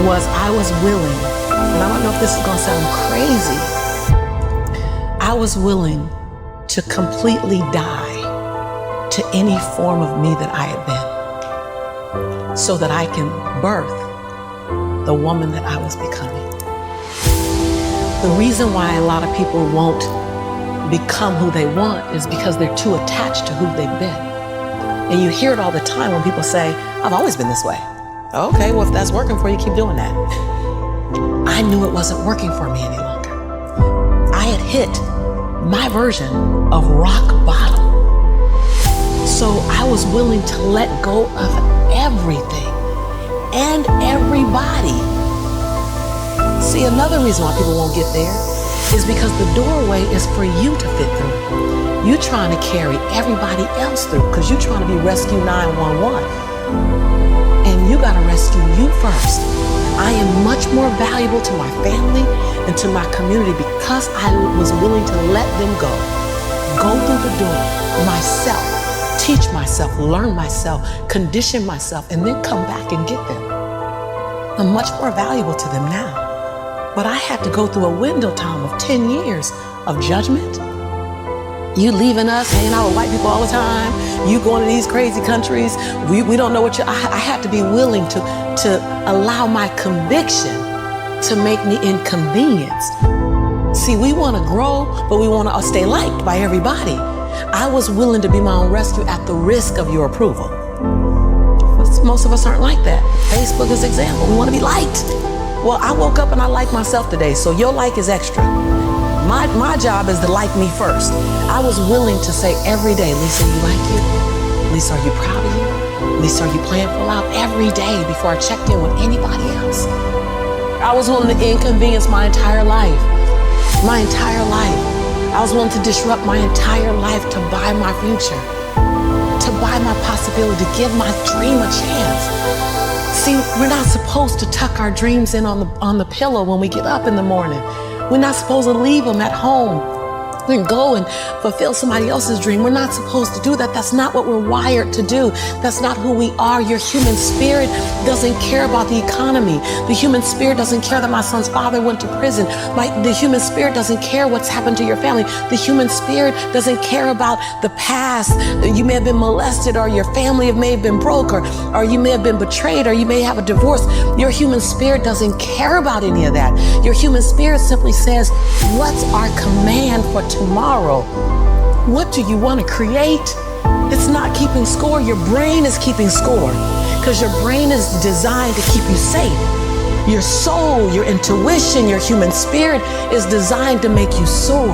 was I was willing, and I don't know if this is gonna sound crazy, I was willing to completely die to any form of me that I had been, so that I can birth the woman that I was becoming. The reason why a lot of people won't become who they want is because they're too attached to who they've been. And you hear it all the time when people say, "I've always been this way." Okay, well, if that's working for you, keep doing that. I knew it wasn't working for me any longer. I had hit my version of rock bottom. So I was willing to let go of everything and everybody. See, another reason why people won't get there is because the doorway is for you to fit through. You're trying to carry everybody else through because you're trying to be Rescue 911. And you gotta rescue you first. I am much more valuable to my family and to my community because I was willing to let them go through the door myself, teach myself, learn myself, condition myself, and then come back and get them. I'm much more valuable to them now. But I had to go through a window time of 10 years of judgment. You leaving us, hanging out with white people all the time. You going to these crazy countries. We don't know what you. I had to be willing to allow my conviction to make me inconvenienced. See, we want to grow, but we want to stay liked by everybody. I was willing to be my own rescue at the risk of your approval. But most of us aren't like that. Facebook is an example. We want to be liked. Well, I woke up and I like myself today, so your like is extra. My job is to like me first. I was willing to say every day, "Lisa, you like you? Lisa, are you proud of you? Lisa, are you playing full out?" Every day before I checked in with anybody else. I was willing to inconvenience my entire life my entire life. I was willing to disrupt my entire life to buy my future, to buy my possibility, to give my dream a chance. See, we're not supposed to tuck our dreams in on the pillow when we get up in the morning. We're not supposed to leave them at home and go and fulfill somebody else's dream. We're not supposed to do that. That's not what we're wired to do. That's not who we are. Your human spirit doesn't care about the economy. The human spirit doesn't care that my son's father went to prison. The human spirit doesn't care what's happened to your family. The human spirit doesn't care about the past. You may have been molested, or your family may have been broke, or you may have been betrayed, or you may have a divorce. Your human spirit doesn't care about any of that. Your human spirit simply says, what's our command for tomorrow? What do you want to create? It's not keeping score. Your brain is keeping score, because your brain is designed to keep you safe. Your soul, your intuition, your human spirit is designed to make you soar.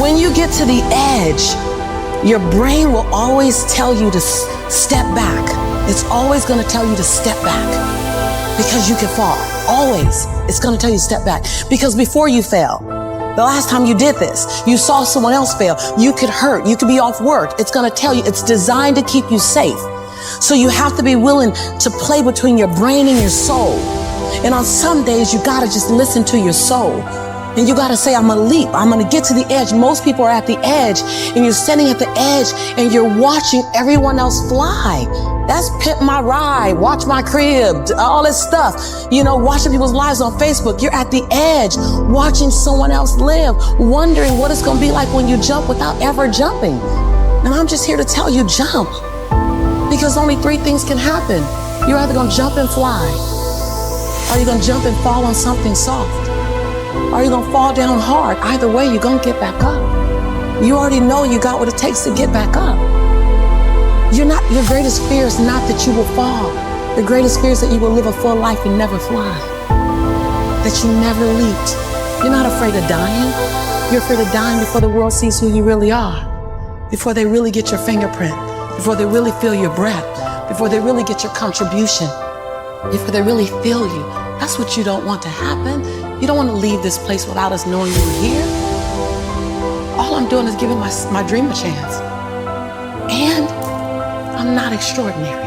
When you get to the edge, your brain will always tell you to step back. It's always going to tell you to step back, because you can fall. Always. It's going to tell you to step back. Because before you fell, the last time you did this, you saw someone else fail. You could hurt. You could be off work. It's going to tell you. It's designed to keep you safe. So you have to be willing to play between your brain and your soul. And on some days, you got to just listen to your soul. And you got to say, I'm going to leap. I'm going to get to the edge. Most people are at the edge, and you're standing at the edge and you're watching everyone else fly. That's Pimp My Ride, Watch My Crib, all this stuff. You know, watching people's lives on Facebook. You're at the edge, watching someone else live, wondering what it's going to be like when you jump without ever jumping. And I'm just here to tell you, jump. Because only three things can happen. You're either going to jump and fly, or you're going to jump and fall on something soft, or you're going to fall down hard. Either way, you're going to get back up. You already know you got what it takes to get back up. Your greatest fear is not that you will fall. The greatest fear is that you will live a full life and never fly. That you never leaped. You're not afraid of dying. You're afraid of dying before the world sees who you really are. Before they really get your fingerprint. Before they really feel your breath. Before they really get your contribution. Before they really feel you. That's what you don't want to happen. You don't want to leave this place without us knowing you were here. All I'm doing is giving my dream a chance. And I'm not extraordinary.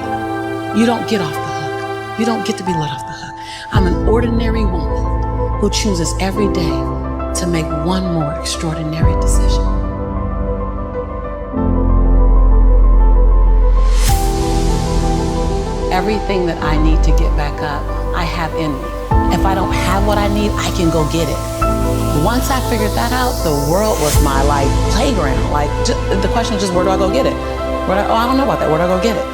You don't get off the hook. You don't get to be let off the hook. I'm an ordinary woman who chooses every day to make one more extraordinary decision. Everything that I need to get back up, I have in me. If I don't have what I need, I can go get it. Once I figured that out, the world was my playground. The question is just, where do I go get it? I don't know about that. Where do I go get it?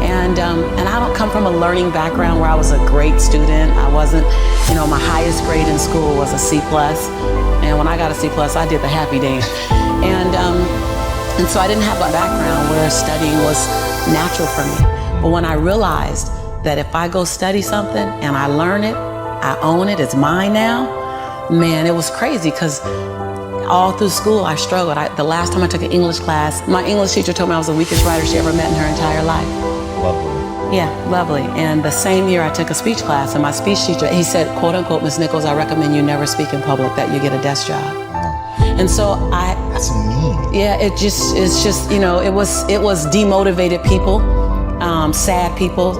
And I don't come from a learning background where I was a great student. I wasn't, my highest grade in school was a C+. And when I got a C+, I did the happy dance. And so I didn't have a background where studying was natural for me. But when I realized that if I go study something and I learn it, I own it, it's mine now, man, it was crazy, because all through school I struggled. The last time I took an English class, my English teacher told me I was the weakest writer she ever met in her entire life. Lovely. Yeah, lovely. And the same year I took a speech class, and my speech teacher, he said, quote unquote, Ms. Nichols, I recommend you never speak in public, that you get a desk job. And so that's mean. Yeah, it's just, it was demotivated people, sad people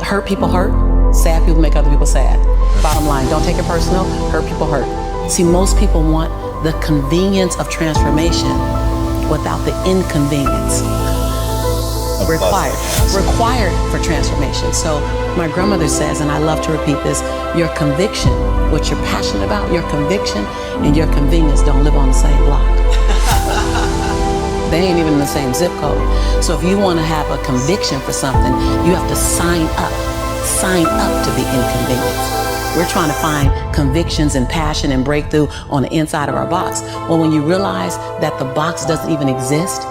hurt. Sad people make other people sad. Bottom line, don't take it personal, hurt people hurt. See, most people want the convenience of transformation without the inconvenience required for transformation. So my grandmother says, and I love to repeat this, your conviction, what you're passionate about, your conviction and your convenience don't live on the same block. They ain't even in the same zip code. So if you want to have a conviction for something, you have to sign up to the inconvenience. We're trying to find convictions and passion and breakthrough on the inside of our box. Well, when you realize that the box doesn't even exist,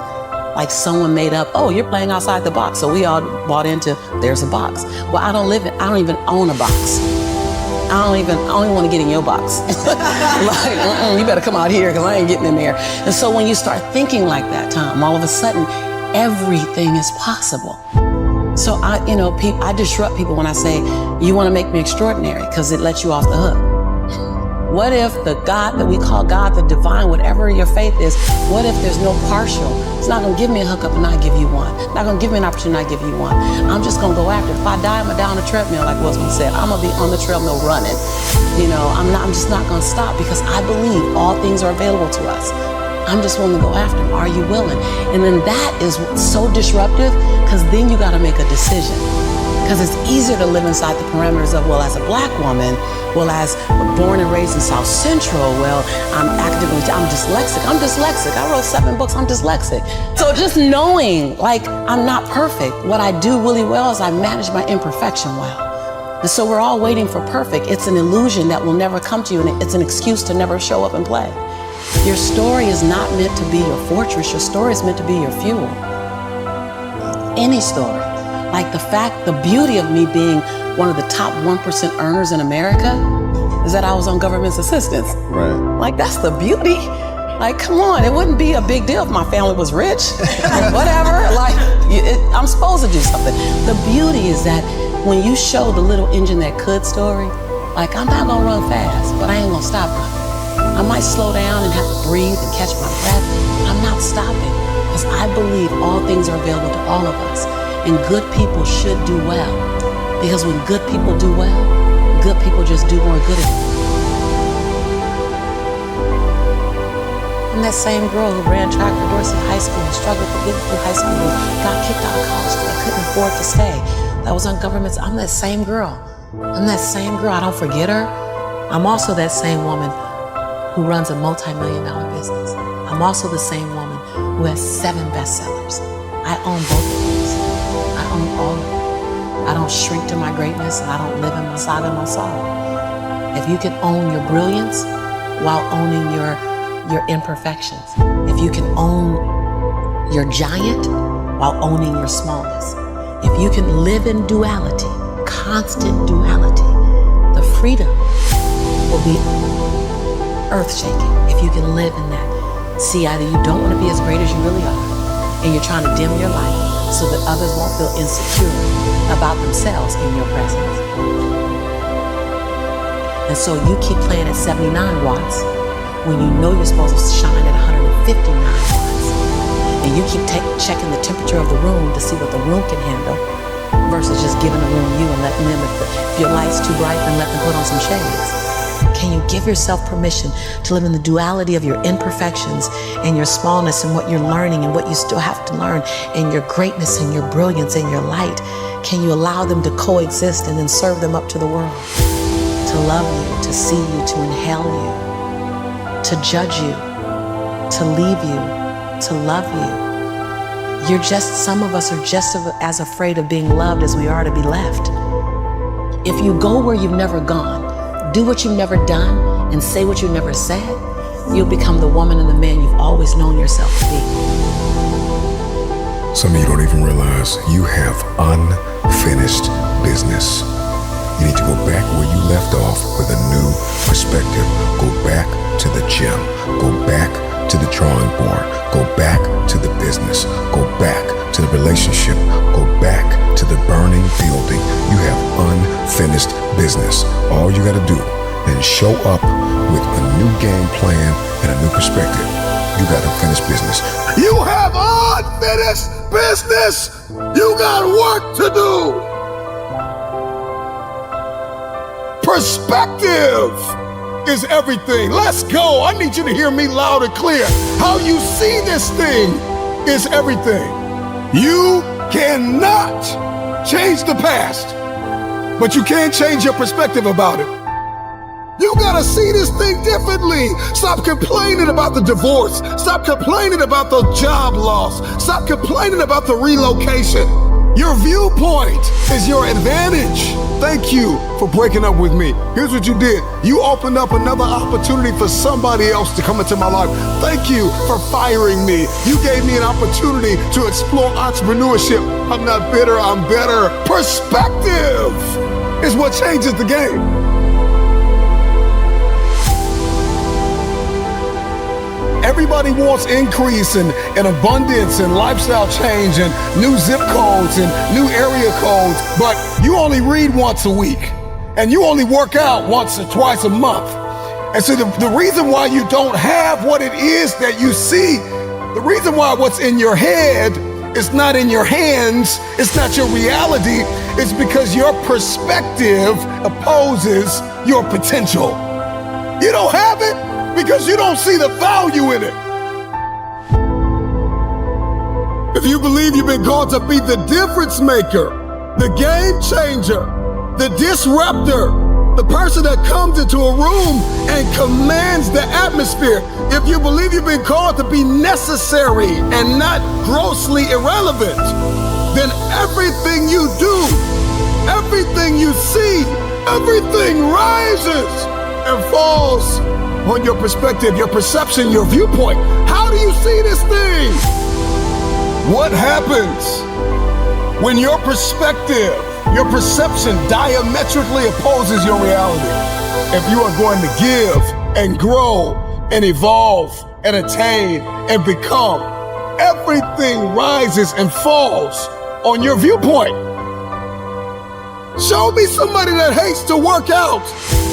like someone made up, oh, you're playing outside the box. So we all bought into, there's a box. Well, I don't even own a box. I don't even want to get in your box. You better come out here, because I ain't getting in there. And so when you start thinking like that, Tom, all of a sudden, everything is possible. So I disrupt people when I say, you want to make me extraordinary, because it lets you off the hook. What if the God that we call God, the divine, whatever your faith is, what if there's no partial? It's not going to give me a hookup and not give you one. Not going to give me an opportunity and not give you one. I'm just going to go after it. If I die, I'm going to die on a treadmill, like Wilson said. I'm going to be on the treadmill running. I'm just not going to stop, because I believe all things are available to us. I'm just willing to go after them. Are you willing? And then that is so disruptive, because then you got to make a decision. Because it's easier to live inside the parameters of, well, as a black woman, well, as born and raised in South Central, well, I'm dyslexic. I wrote 7 books, I'm dyslexic. So just knowing, like, I'm not perfect. What I do really well is I manage my imperfection well. And so we're all waiting for perfect. It's an illusion that will never come to you, and it's an excuse to never show up and play. Your story is not meant to be your fortress. Your story is meant to be your fuel. Any story. Like the beauty of me being one of the top 1% earners in America is that I was on government's assistance. Right. Like, that's the beauty. Like, come on, it wouldn't be a big deal if my family was rich. Whatever, like, I'm supposed to do something. The beauty is that when you show the little engine that could story, like, I'm not gonna run fast, but I ain't gonna stop running. I might slow down and have to breathe and catch my breath, but I'm not stopping, because I believe all things are available to all of us. And good people should do well. Because when good people do well, good people just do more good at it. I'm that same girl who ran track for Dorsey High School and struggled to get through high school and got kicked out of college because I couldn't afford to stay. That was on government's. I'm that same girl. I'm that same girl. I don't forget her. I'm also that same woman who runs a multi-million-dollar business. I'm also the same woman who has 7 bestsellers. I own both of those. I own all of it. I don't shrink to my greatness, and I don't live in my saga and my sorrow. If you can own your brilliance while owning your imperfections, if you can own your giant while owning your smallness, if you can live in duality, constant duality, the freedom will be earth-shaking. If you can live in that. See, either you don't want to be as great as you really are, and you're trying to dim your light so that others won't feel insecure about themselves in your presence. And so you keep playing at 79 watts when you know you're supposed to shine at 159 watts. And you keep checking the temperature of the room to see what the room can handle versus just giving the room you and letting them, if your light's too bright, then let them put on some shades. Can you give yourself permission to live in the duality of your imperfections and your smallness and what you're learning and what you still have to learn and your greatness and your brilliance and your light? Can you allow them to coexist and then serve them up to the world? To love you, to see you, to inhale you, to judge you, to leave you, to love you. Some of us are just as afraid of being loved as we are to be left. If you go where you've never gone, do what you've never done, and say what you've never said, you'll become the woman and the man you've always known yourself to be. Some of you don't even realize you have unfinished business. You need to go back where you left off with a new perspective. Go back to the gym. Go back to the drawing board. Go back to the business. Go back to the relationship. Go back to the burning building. You have unfinished business. All you got to do is show up with a new game plan and a new perspective. You got unfinished business. You have unfinished business. You got work to do. Perspective is everything. Let's go. I need you to hear me loud and clear. How you see this thing is everything. You cannot change the past, but you can change your perspective about it. You gotta see this thing differently. Stop complaining about the divorce. Stop complaining about the job loss. Stop complaining about the relocation. Your viewpoint is your advantage. Thank you for breaking up with me. Here's what you did. You opened up another opportunity for somebody else to come into my life. Thank you for firing me. You gave me an opportunity to explore entrepreneurship. I'm not bitter, I'm better. Perspective is what changes the game. Everybody wants increase and abundance and lifestyle change and new zip codes and new area codes, but you only read once a week and you only work out once or twice a month. And so the reason why you don't have what it is that you see, the reason why what's in your head is not in your hands, it's not your reality, it's because your perspective opposes your potential. You don't have it because you don't see the value in it. If you believe you've been called to be the difference maker, the game changer, the disruptor, the person that comes into a room and commands the atmosphere, if you believe you've been called to be necessary and not grossly irrelevant, then everything you do, everything you see, everything rises and falls on your perspective, your perception, your viewpoint. How do you see this thing? What happens when your perspective, your perception diametrically opposes your reality? If you are going to give and grow and evolve and attain and become, everything rises and falls on your viewpoint. Show me somebody that hates to work out,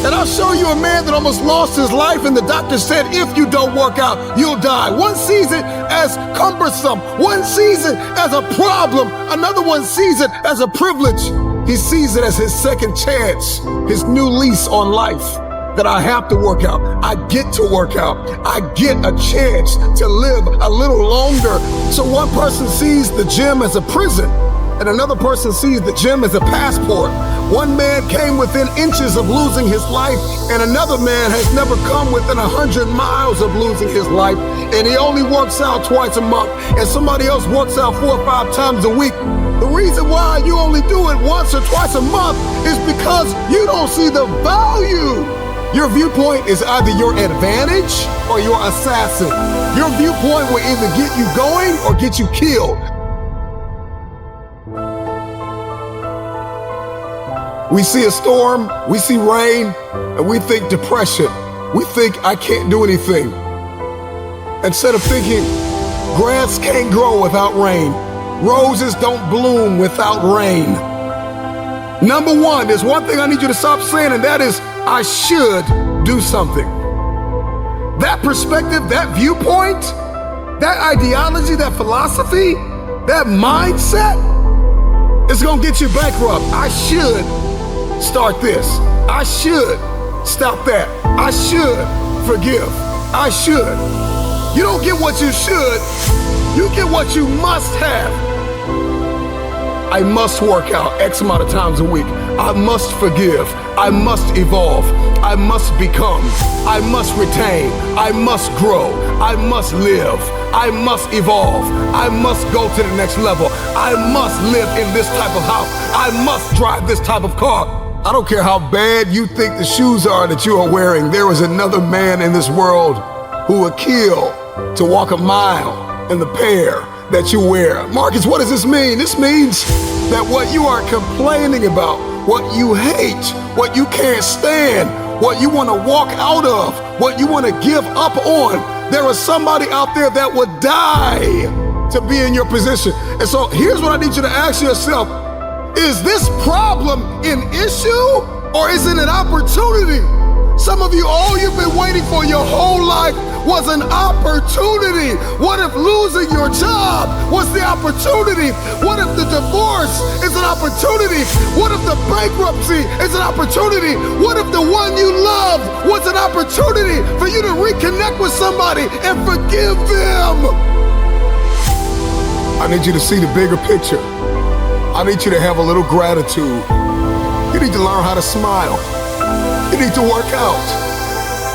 and I'll show you a man that almost lost his life, and the doctor said, if you don't work out, you'll die. One sees it as cumbersome. One sees it as a problem. Another one sees it as a privilege. He sees it as his second chance, his new lease on life, that I have to work out. I get to work out. I get a chance to live a little longer. So one person sees the gym as a prison, and another person sees the gym as a passport. One man came within inches of losing his life, and another man has never come within 100 miles of losing his life, and he only works out twice a month, and somebody else works out 4 or 5 times a week. The reason why you only do it once or twice a month is because you don't see the value. Your viewpoint is either your advantage or your assassin. Your viewpoint will either get you going or get you killed. We see a storm, we see rain, and we think depression. We think I can't do anything. Instead of thinking grass can't grow without rain, roses don't bloom without rain. Number one, there's one thing I need you to stop saying, and that is, I should do something. That perspective, that viewpoint, that ideology, that philosophy, that mindset is gonna get you bankrupt. I should start this. I should stop that. I should forgive. I should. You don't get what you should, you get what you must have. I must work out X amount of times a week. I must forgive. I must evolve. I must become. I must retain. I must grow. I must live. I must evolve. I must go to the next level. I must live in this type of house. I must drive this type of car. I don't care how bad you think the shoes are that you are wearing. There is another man in this world who would kill to walk a mile in the pair that you wear. Marcus, what does this mean? This means that what you are complaining about, what you hate, what you can't stand, what you want to walk out of, what you want to give up on, there is somebody out there that would die to be in your position. And so here's what I need you to ask yourself. Is this problem an issue or is it an opportunity? Some of you, all you've been waiting for your whole life was an opportunity. What if losing your job was the opportunity? What if the divorce is an opportunity? What if the bankruptcy is an opportunity? What if the one you love was an opportunity for you to reconnect with somebody and forgive them? I need you to see the bigger picture. I need you to have a little gratitude. You need to learn how to smile. You need to work out.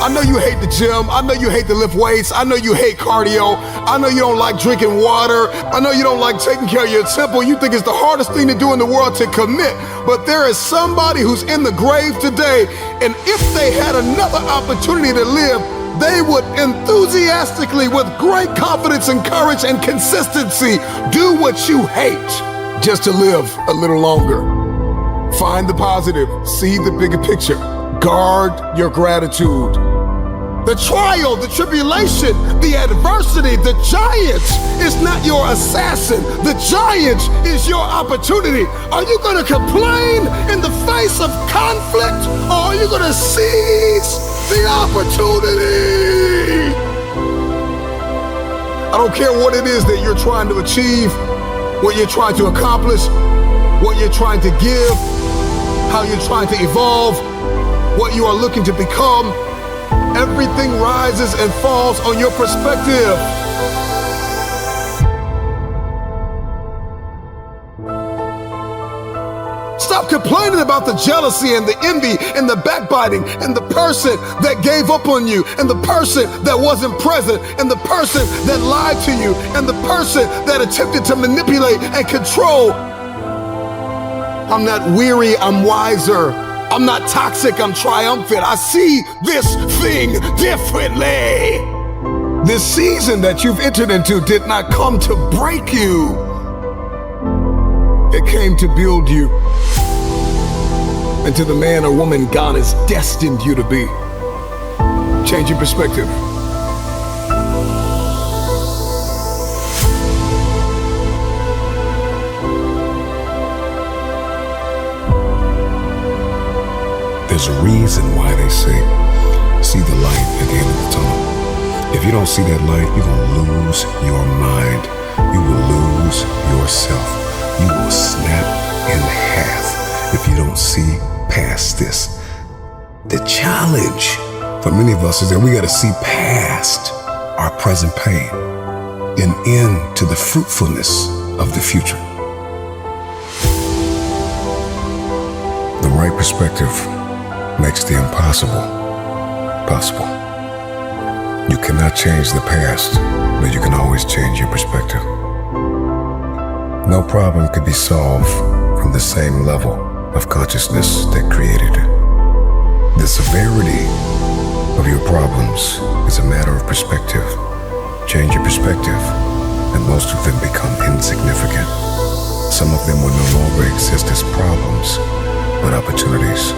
I know you hate the gym. I know you hate to lift weights. I know you hate cardio. I know you don't like drinking water. I know you don't like taking care of your temple. You think it's the hardest thing to do in the world to commit. But there is somebody who's in the grave today, and if they had another opportunity to live, they would enthusiastically, with great confidence and courage and consistency, do what you hate just to live a little longer. Find the positive, see the bigger picture, guard your gratitude. The trial, the tribulation, the adversity, the giant is not your assassin. The giant is your opportunity. Are you going to complain in the face of conflict, or are you going to seize the opportunity? I don't care what it is that you're trying to achieve, what you're trying to accomplish, what you're trying to give, how you're trying to evolve, what you are looking to become. Everything rises and falls on your perspective. Stop complaining about the jealousy and the envy and the backbiting and the person that gave up on you and the person that wasn't present and the person that lied to you and the person that attempted to manipulate and control. I'm not weary, I'm wiser. I'm not toxic, I'm triumphant. I see this thing differently. This season that you've entered into did not come to break you. It came to build you into the man or woman God has destined you to be. Change your perspective. There's a reason why they say, see the light at the end of the tunnel. If you don't see that light, you're gonna lose your mind. You will lose yourself. You will snap in half if you don't see past this. The challenge for many of us is that we gotta see past our present pain and into the fruitfulness of the future. The right perspective makes the impossible possible. You cannot change the past, but you can always change your perspective. No problem could be solved from the same level of consciousness that created it. The severity of your problems is a matter of perspective. Change your perspective, and most of them become insignificant. Some of them will no longer exist as problems, but opportunities.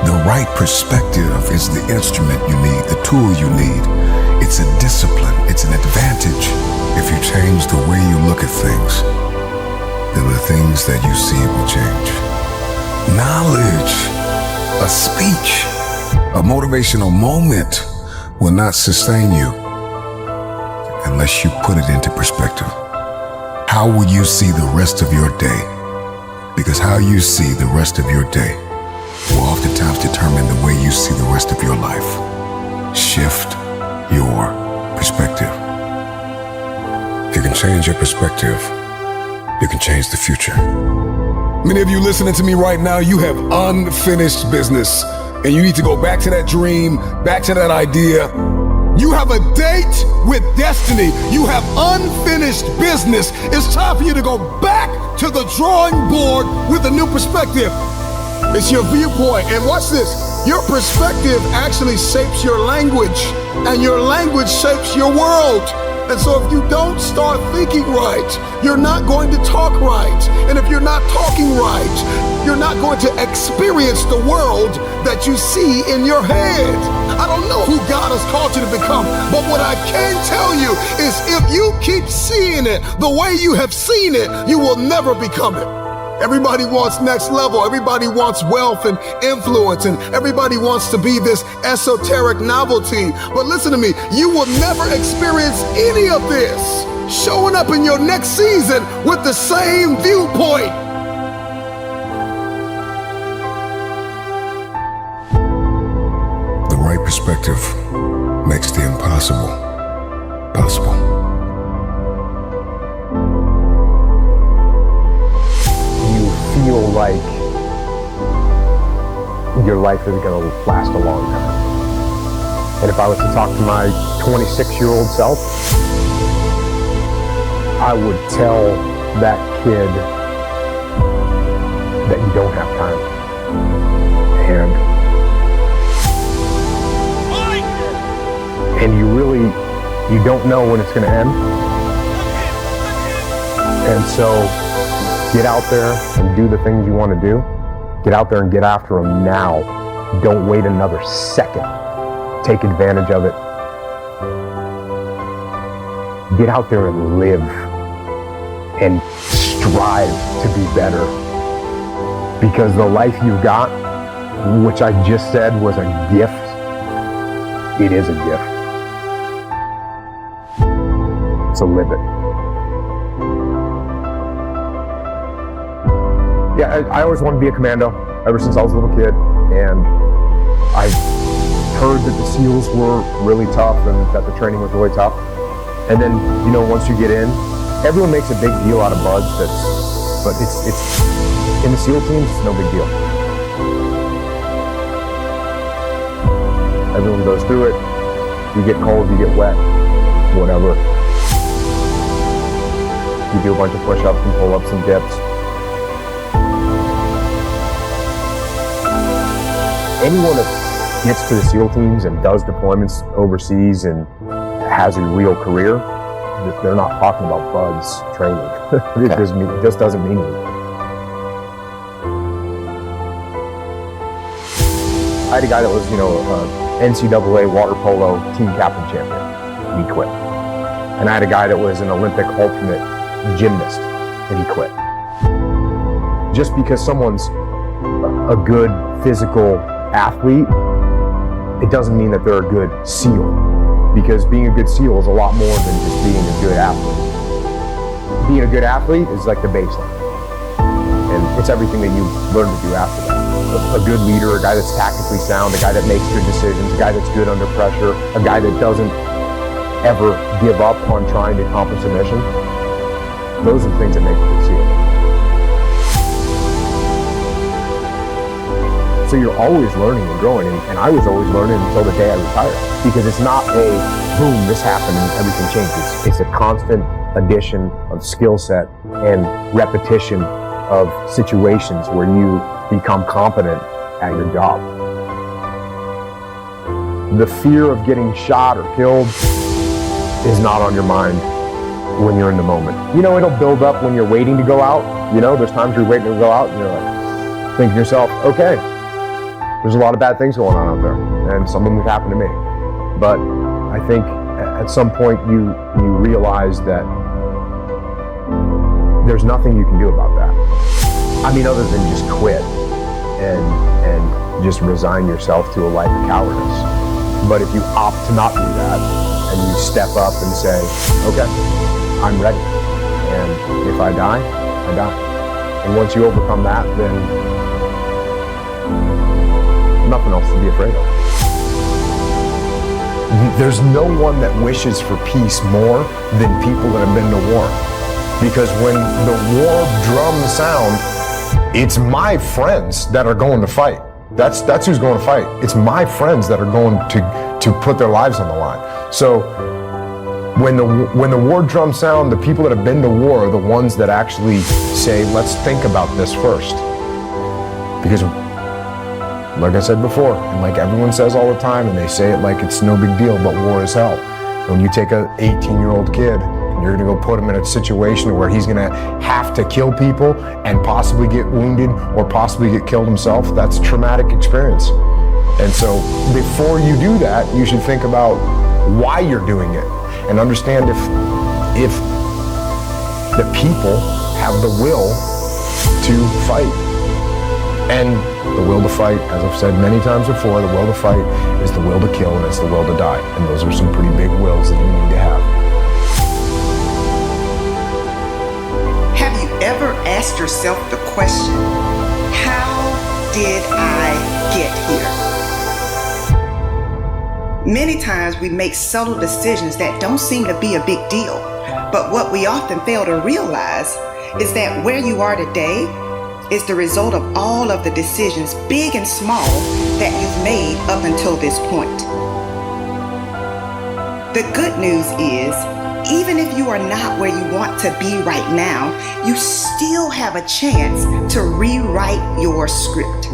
The right perspective is the instrument you need, the tool you need. It's a discipline, it's an advantage. If you change the way you look at things, then the things that you see will change. Knowledge, a speech, a motivational moment will not sustain you unless you put it into perspective. How will you see the rest of your day? Because how you see the rest of your day will oftentimes determine the way you see the rest of your life. Shift your perspective. If you can change your perspective, you can change the future. Many of you listening to me right now, you have unfinished business, and you need to go back to that dream, back to that idea. You have a date with destiny. You have unfinished business. It's time for you to go back to the drawing board with a new perspective. It's your viewpoint. And watch this. Your perspective actually shapes your language, and your language shapes your world. And so if you don't start thinking right, you're not going to talk right. And if you're not talking right, you're not going to experience the world that you see in your head. I don't know who God has called you to become, but what I can tell you is if you keep seeing it the way you have seen it, you will never become it. Everybody wants next level. Everybody wants wealth and influence, and everybody wants to be this esoteric novelty. But listen to me, you will never experience any of this showing up in your next season with the same viewpoint. The right perspective makes the impossible possible. Feel like your life is going to last a long time. And if I was to talk to my 26-year-old self, I would tell that kid that you don't have time. And you don't know when it's going to end. And so get out there and do the things you want to do. Get out there and get after them now. Don't wait another second take advantage of it. Get out there and live and strive to be better. Because the life you've got, which I just said was a gift, it is a gift. So live it. Yeah, I always wanted to be a commando ever since I was a little kid, and I heard that the SEALs were really tough and that the training was really tough. And then, you know, once you get in, everyone makes a big deal out of buds, but it's in the SEAL teams, it's no big deal. Everyone goes through it. You get cold, you get wet, whatever. You do a bunch of push-ups and pull-ups and dips. Anyone that gets to the SEAL teams and does deployments overseas and has a real career, they're not talking about buds training. It just doesn't mean anything. I had a guy that was, NCAA water polo team captain champion. He quit. And I had a guy that was an Olympic alternate gymnast, and he quit. Just because someone's a good physical athlete, it doesn't mean that they're a good SEAL. Because being a good SEAL is a lot more than just being a good athlete. Being a good athlete is like the baseline. And it's everything that you learn to do after that. A good leader, a guy that's tactically sound, a guy that makes good decisions, a guy that's good under pressure, a guy that doesn't ever give up on trying to accomplish a mission. Those are the things that make a good SEAL. So you're always learning and growing, and I was always learning until the day I retired. Because it's not a boom, this happened and everything changes. It's a constant addition of skill set and repetition of situations where you become competent at your job. The fear of getting shot or killed is not on your mind when you're in the moment. You know, it'll build up when you're waiting to go out. You know, there's times you're waiting to go out and you're like, thinking to yourself, okay, there's a lot of bad things going on out there, and some of them have happened to me. But I think at some point you realize that there's nothing you can do about that. I mean, other than just quit and just resign yourself to a life of cowardice. But if you opt to not do that and you step up and say, okay, I'm ready. And if I die, I die. And once you overcome that, then nothing else to be afraid of. There's no one that wishes for peace more than people that have been to war. Because when the war drums sound, it's my friends that are going to fight. That's who's going to fight. It's my friends that are going to put their lives on the line. So when the war drums sound, the people that have been to war are the ones that actually say, let's think about this first. Because like I said before, and like everyone says all the time, and they say it like it's no big deal, but war is hell. When you take an 18-year-old kid, and you're gonna go put him in a situation where he's gonna have to kill people and possibly get wounded or possibly get killed himself, that's a traumatic experience. And so before you do that, you should think about why you're doing it and understand if the people have the will to fight. And the will to fight, as I've said many times before, the will to fight is the will to kill and it's the will to die. And those are some pretty big wills that you need to have. Have you ever asked yourself the question, how did I get here? Many times we make subtle decisions that don't seem to be a big deal. But what we often fail to realize is that where you are today is the result of all of the decisions, big and small, that you've made up until this point. The good news is, even if you are not where you want to be right now, you still have a chance to rewrite your script.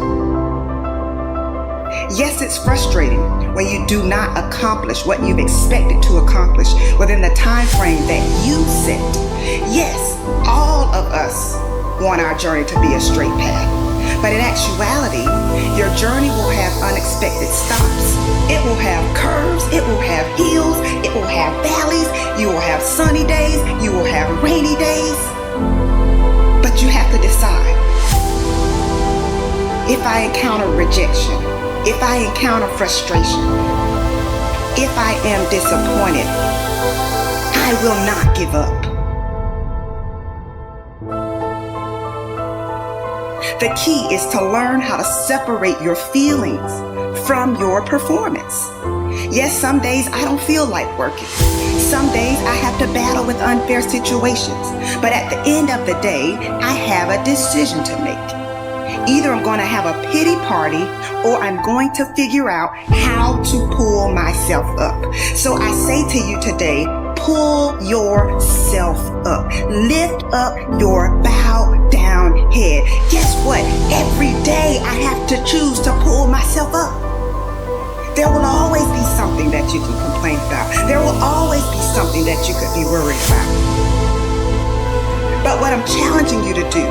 Yes, it's frustrating when you do not accomplish what you've expected to accomplish within the time frame that you set. Yes, all of us want our journey to be a straight path. But in actuality, your journey will have unexpected stops. It will have curves, it will have hills, it will have valleys, you will have sunny days, you will have rainy days. But you have to decide. If I encounter rejection, if I encounter frustration, if I am disappointed, I will not give up. The key is to learn how to separate your feelings from your performance. Yes, some days I don't feel like working. Some days I have to battle with unfair situations. But at the end of the day, I have a decision to make. Either I'm going to have a pity party or I'm going to figure out how to pull myself up. So I say to you today, pull yourself up. Lift up your bowed down head. Guess what? Every day I have to choose to pull myself up. There will always be something that you can complain about. There will always be something that you could be worried about. But what I'm challenging you to do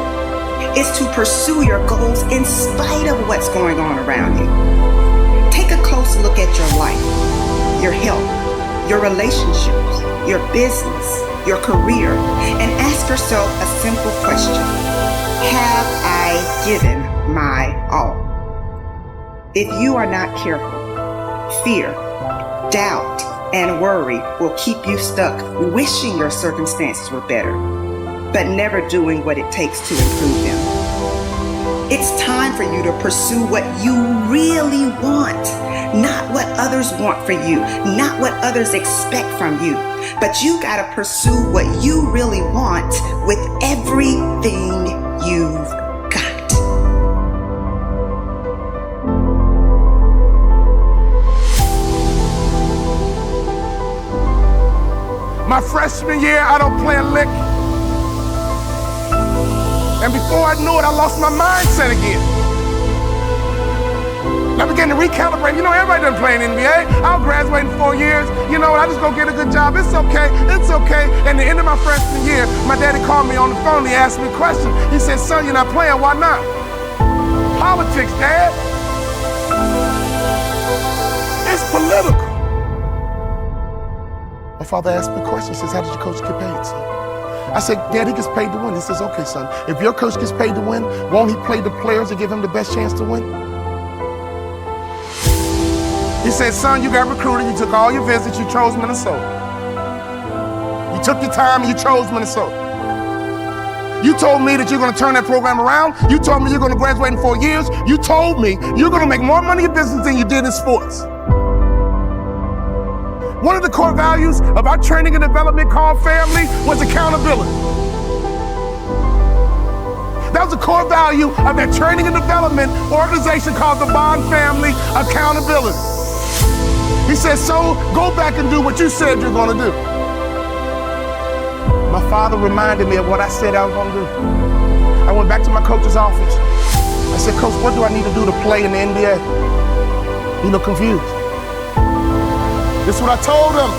is to pursue your goals in spite of what's going on around you. Take a close look at your life, your health, your relationships, your business, your career, and ask yourself a simple question. Have I given my all? If you are not careful, fear, doubt, and worry will keep you stuck wishing your circumstances were better, but never doing what it takes to improve them. It's time for you to pursue what you really want, not what others want for you, not what others expect from you. But you gotta pursue what you really want with everything you've got. My freshman year, I don't play a lick. And before I knew it, I lost my mindset again. I began to recalibrate. You know, everybody doesn't play in the NBA. I'll graduate in 4 years. You know, I just go get a good job. It's okay. It's okay. And the end of my freshman year, my daddy called me on the phone. He asked me a question. He said, son, you're not playing. Why not? Politics, Dad. It's political. My father asked me a question. He says, how did your coach get paid, son? I said, Dad, he gets paid to win. He says, okay, son, if your coach gets paid to win, won't he play the players to give him the best chance to win? He said, son, you got recruited, you took all your visits, you chose Minnesota. You took your time and you chose Minnesota. You told me that you're gonna turn that program around. You told me you're gonna graduate in 4 years. You told me you're gonna make more money in business than you did in sports. One of the core values of our training and development called family was accountability. That was a core value of that training and development organization called the Bond Family Accountability. He said, so go back and do what you said you're gonna do. My father reminded me of what I said I was gonna do. I went back to my coach's office. I said, Coach, what do I need to do to play in the NBA? You know, confused. This is what I told him.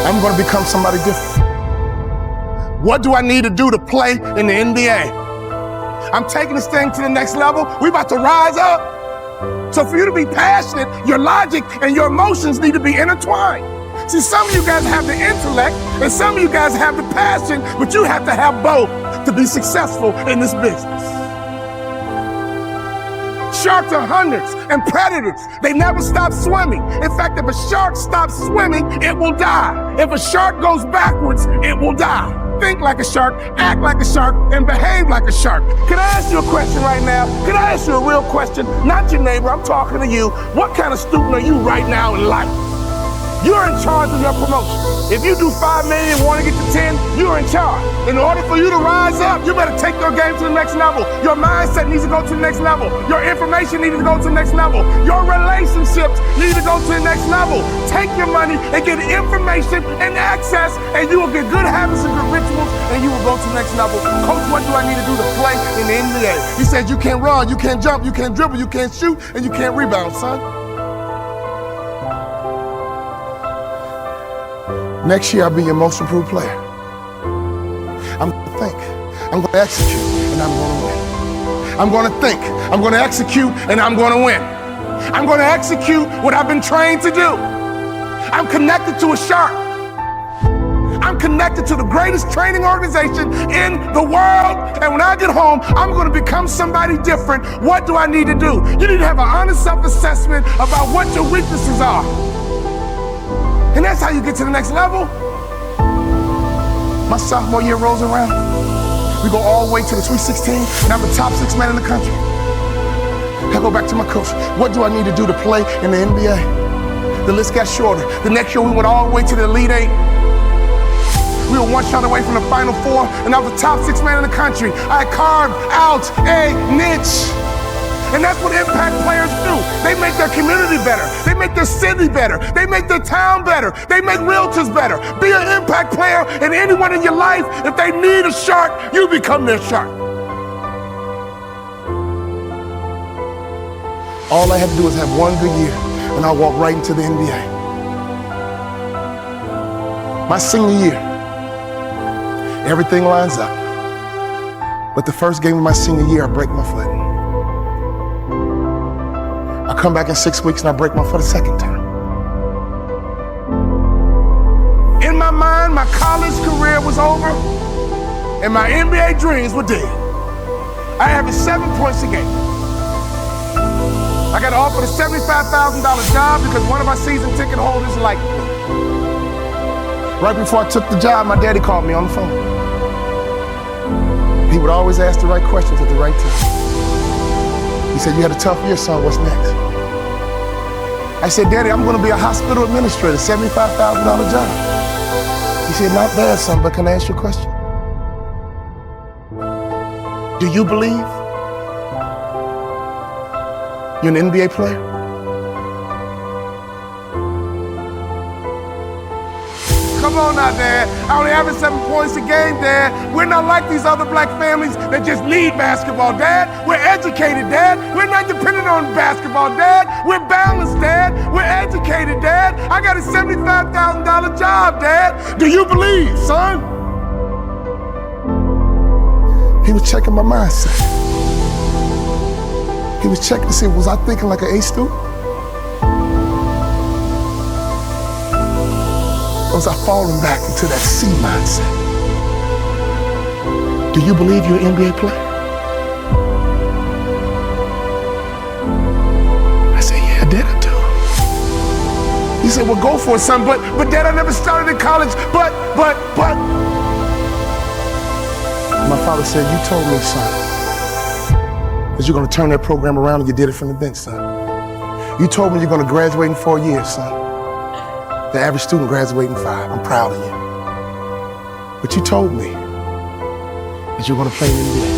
I'm gonna become somebody different. What do I need to do to play in the NBA? I'm taking this thing to the next level. We about to rise up. So for you to be passionate, your logic and your emotions need to be intertwined. See, some of you guys have the intellect and some of you guys have the passion, but you have to have both to be successful in this business. Sharks are hunters and predators. They never stop swimming. In fact, if a shark stops swimming, it will die. If a shark goes backwards, it will die. Think like a shark, act like a shark, and behave like a shark. Can I ask you a question right now? Can I ask you a real question? Not your neighbor, I'm talking to you. What kind of student are you right now in life? You're in charge of your promotion. If you do 5 million and want to get to 10, you're in charge. In order for you to rise up, you better take your game to the next level. Your mindset needs to go to the next level. Your information needs to go to the next level. Your relationships need to go to the next level. Take your money and get information and access, and you will get good habits and good rituals, and you will go to the next level. Coach, what do I need to do to play in the NBA? He said, you can't run, you can't jump, you can't dribble, you can't shoot, and you can't rebound, son. Next year, I'll be your most improved player. I'm going to think, I'm going to execute, and I'm going to win. I'm gonna think, I'm gonna execute, and I'm gonna win. I'm gonna execute what I've been trained to do. I'm connected to a shark. I'm connected to the greatest training organization in the world. And when I get home, I'm gonna become somebody different. What do I need to do? You need to have an honest self-assessment about what your weaknesses are. And that's how you get to the next level. My sophomore year rolls around. We go all the way to the Sweet 16, and I'm the top 6 man in the country. I go back to my coach. What do I need to do to play in the NBA? The list got shorter. The next year, we went all the way to the Elite 8. We were one shot away from the Final Four, and I was the top 6 man in the country. I carved out a niche. And that's what impact players do. They make their community better. They make their city better. They make their town better. They make realtors better. Be an impact player, and anyone in your life, if they need a shark, you become their shark. All I had to do was have one good year, and I'll walk right into the NBA. My senior year, everything lines up. But the first game of my senior year, I break my foot. I come back in 6 weeks and I break my foot a second time. In my mind, my college career was over and my NBA dreams were dead. I averaged 7 points a game. I got offered a $75,000 job because one of my season ticket holders liked me. Right before I took the job, my daddy called me on the phone. He would always ask the right questions at the right time. He said, "You had a tough year, son, what's next?" I said, "Daddy, I'm gonna be a hospital administrator, $75,000 job." He said, "Not bad, son, but can I ask you a question? Do you believe you're an NBA player?" Come on now, Dad. I only average 7 points a game, Dad. We're not like these other black families that just need basketball, Dad. We're educated, Dad. We're not dependent on basketball, Dad. We're balanced, Dad. We're educated, Dad. I got a $75,000 job, Dad. Do you believe, son? He was checking my mindset. He was checking to see, was I thinking like an A student? Or was I falling back into that C mindset? Do you believe you're an NBA player? I said, "Yeah, Dad, I do." He said, "Well, go for it, son, but Dad, I never started in college, but. My father said, "You told me, son, that you're gonna turn that program around and you did it from the bench, son. You told me you're gonna graduate in 4 years, son. The average student graduates in 5. I'm proud of you. But you told me that you're gonna play in the NBA.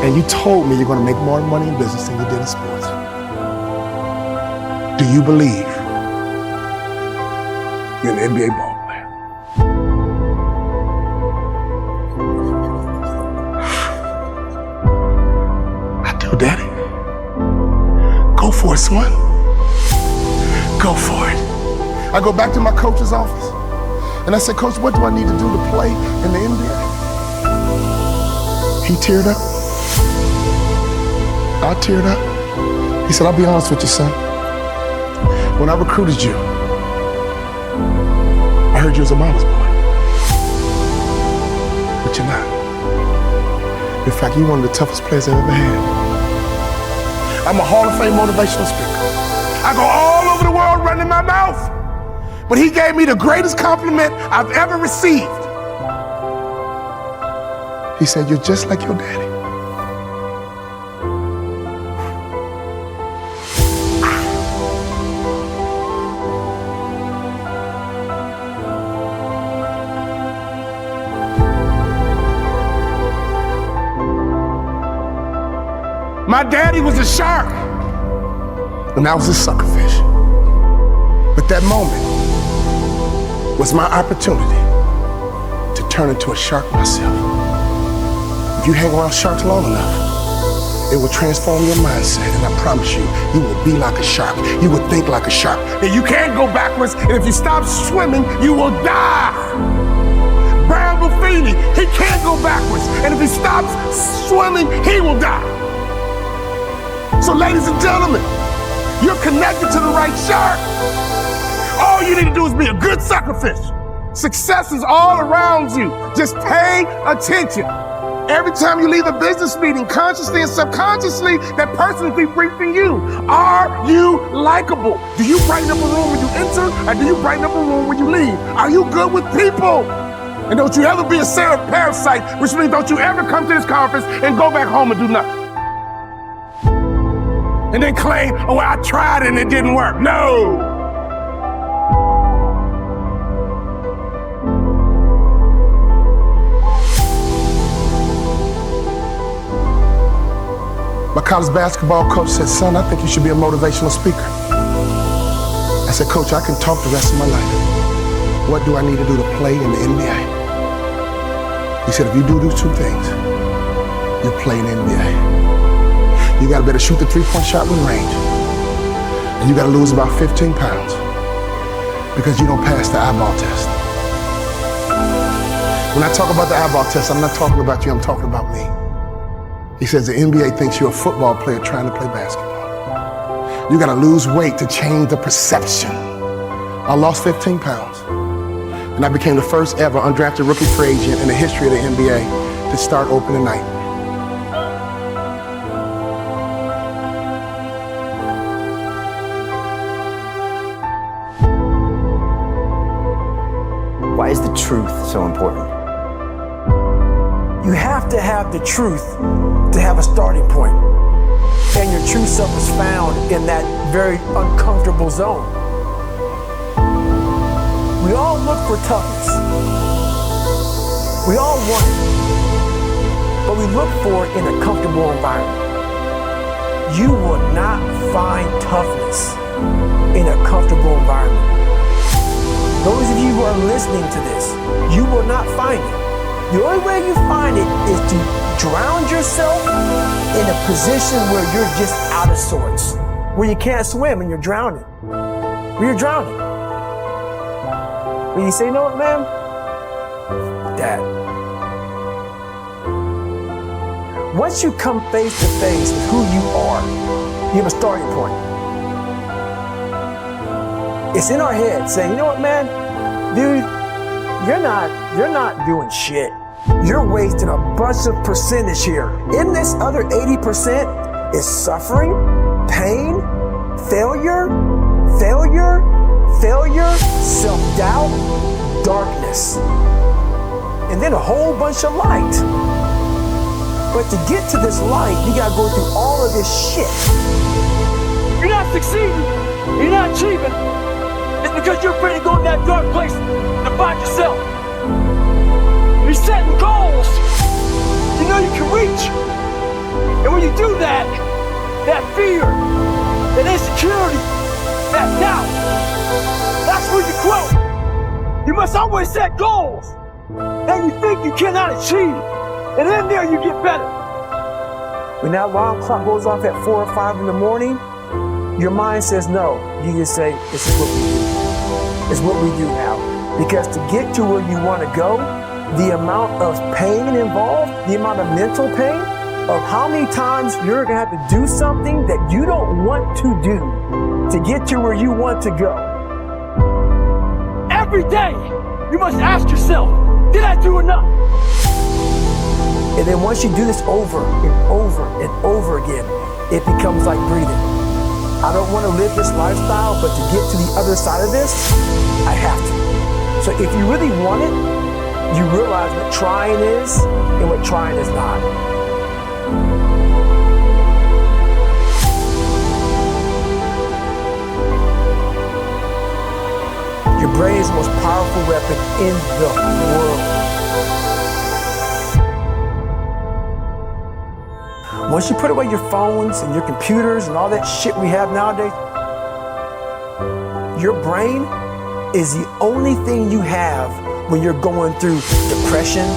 And you told me you're gonna make more money in business than you did in sports. Do you believe you're an NBA ball player?" "I do, Daddy." "Go for it, son. Go for it." I go back to my coach's office and I said, "Coach, what do I need to do to play in the NBA?" He teared up. I teared up. He said, "I'll be honest with you, son. When I recruited you, I heard you was a mama's boy. But you're not. In fact, you're one of the toughest players I've ever had. I'm a Hall of Fame motivational speaker. I go all over the world running my mouth. But he gave me the greatest compliment I've ever received. He said, "You're just like your daddy." My daddy was a shark, and I was a suckerfish. But that moment was my opportunity to turn into a shark myself. If you hang around sharks long enough, it will transform your mindset, and I promise you, you will be like a shark. You will think like a shark. And you can't go backwards, and if you stop swimming, you will die. Brown will feed meaning he can't go backwards. And if he stops swimming, he will die. So ladies and gentlemen, you're connected to the right shark. All you need to do is be a good suckerfish. Success is all around you. Just pay attention. Every time you leave a business meeting, consciously and subconsciously, that person will be briefing you. Are you likable? Do you brighten up a room when you enter, or do you brighten up a room when you leave? Are you good with people? And don't you ever be a parasite, which means don't you ever come to this conference and go back home and do nothing. And then claim, oh, I tried and it didn't work. No. My college basketball coach said, son, I think you should be a motivational speaker. I said, coach, I can talk the rest of my life. What do I need to do to play in the NBA? He said, if you do these two things, you'll play in the NBA. You gotta better shoot the three-point shot with range. And you gotta lose about 15 pounds because you don't pass the eyeball test. When I talk about the eyeball test, I'm not talking about you, I'm talking about me. He says the NBA thinks you're a football player trying to play basketball. You gotta lose weight to change the perception. I lost 15 pounds. And I became the first ever undrafted rookie free agent in the history of the NBA to start opening night. Why is the truth so important? You have to have the truth to have a starting point. And your true self is found in that very uncomfortable zone. We all look for toughness. We all want it. But we look for it in a comfortable environment. You will not find toughness in a comfortable environment. Those of you who are listening to this, you will not find it. The only way you find it is to drown yourself in a position where you're just out of sorts, where you can't swim and you're drowning. Where you're drowning. Where you say, you know what, man? Dad. Once you come face to face with who you are, you have a starting point. It's in our head saying, you know what, man? Dude, you're not doing shit. You're wasting a bunch of percentage here. In this other 80% is suffering, pain, failure, self-doubt, darkness, and then a whole bunch of light. But to get to this light, you gotta go through all of this shit. You're not succeeding, you're not achieving. It's because you're afraid to go in that dark place to find yourself. You're setting goals you know you can reach. And when you do that, that fear, that insecurity, that doubt, that's where you grow. You must always set goals that you think you cannot achieve. And in there you get better. When that alarm clock goes off at 4 or 5 in the morning, your mind says no. You just say, this is what we do. It's what we do now. Because to get to where you want to go, the amount of pain involved, the amount of mental pain, of how many times you're going to have to do something that you don't want to do to get to where you want to go. Every day, you must ask yourself, did I do enough? And then once you do this over and over and over again, it becomes like breathing. I don't want to live this lifestyle, but to get to the other side of this, I have to. So if you really want it, you realize what trying is and what trying is not. Your brain is the most powerful weapon in the world. Once you put away your phones and your computers and all that shit we have nowadays, your brain is the only thing you have when you're going through depression,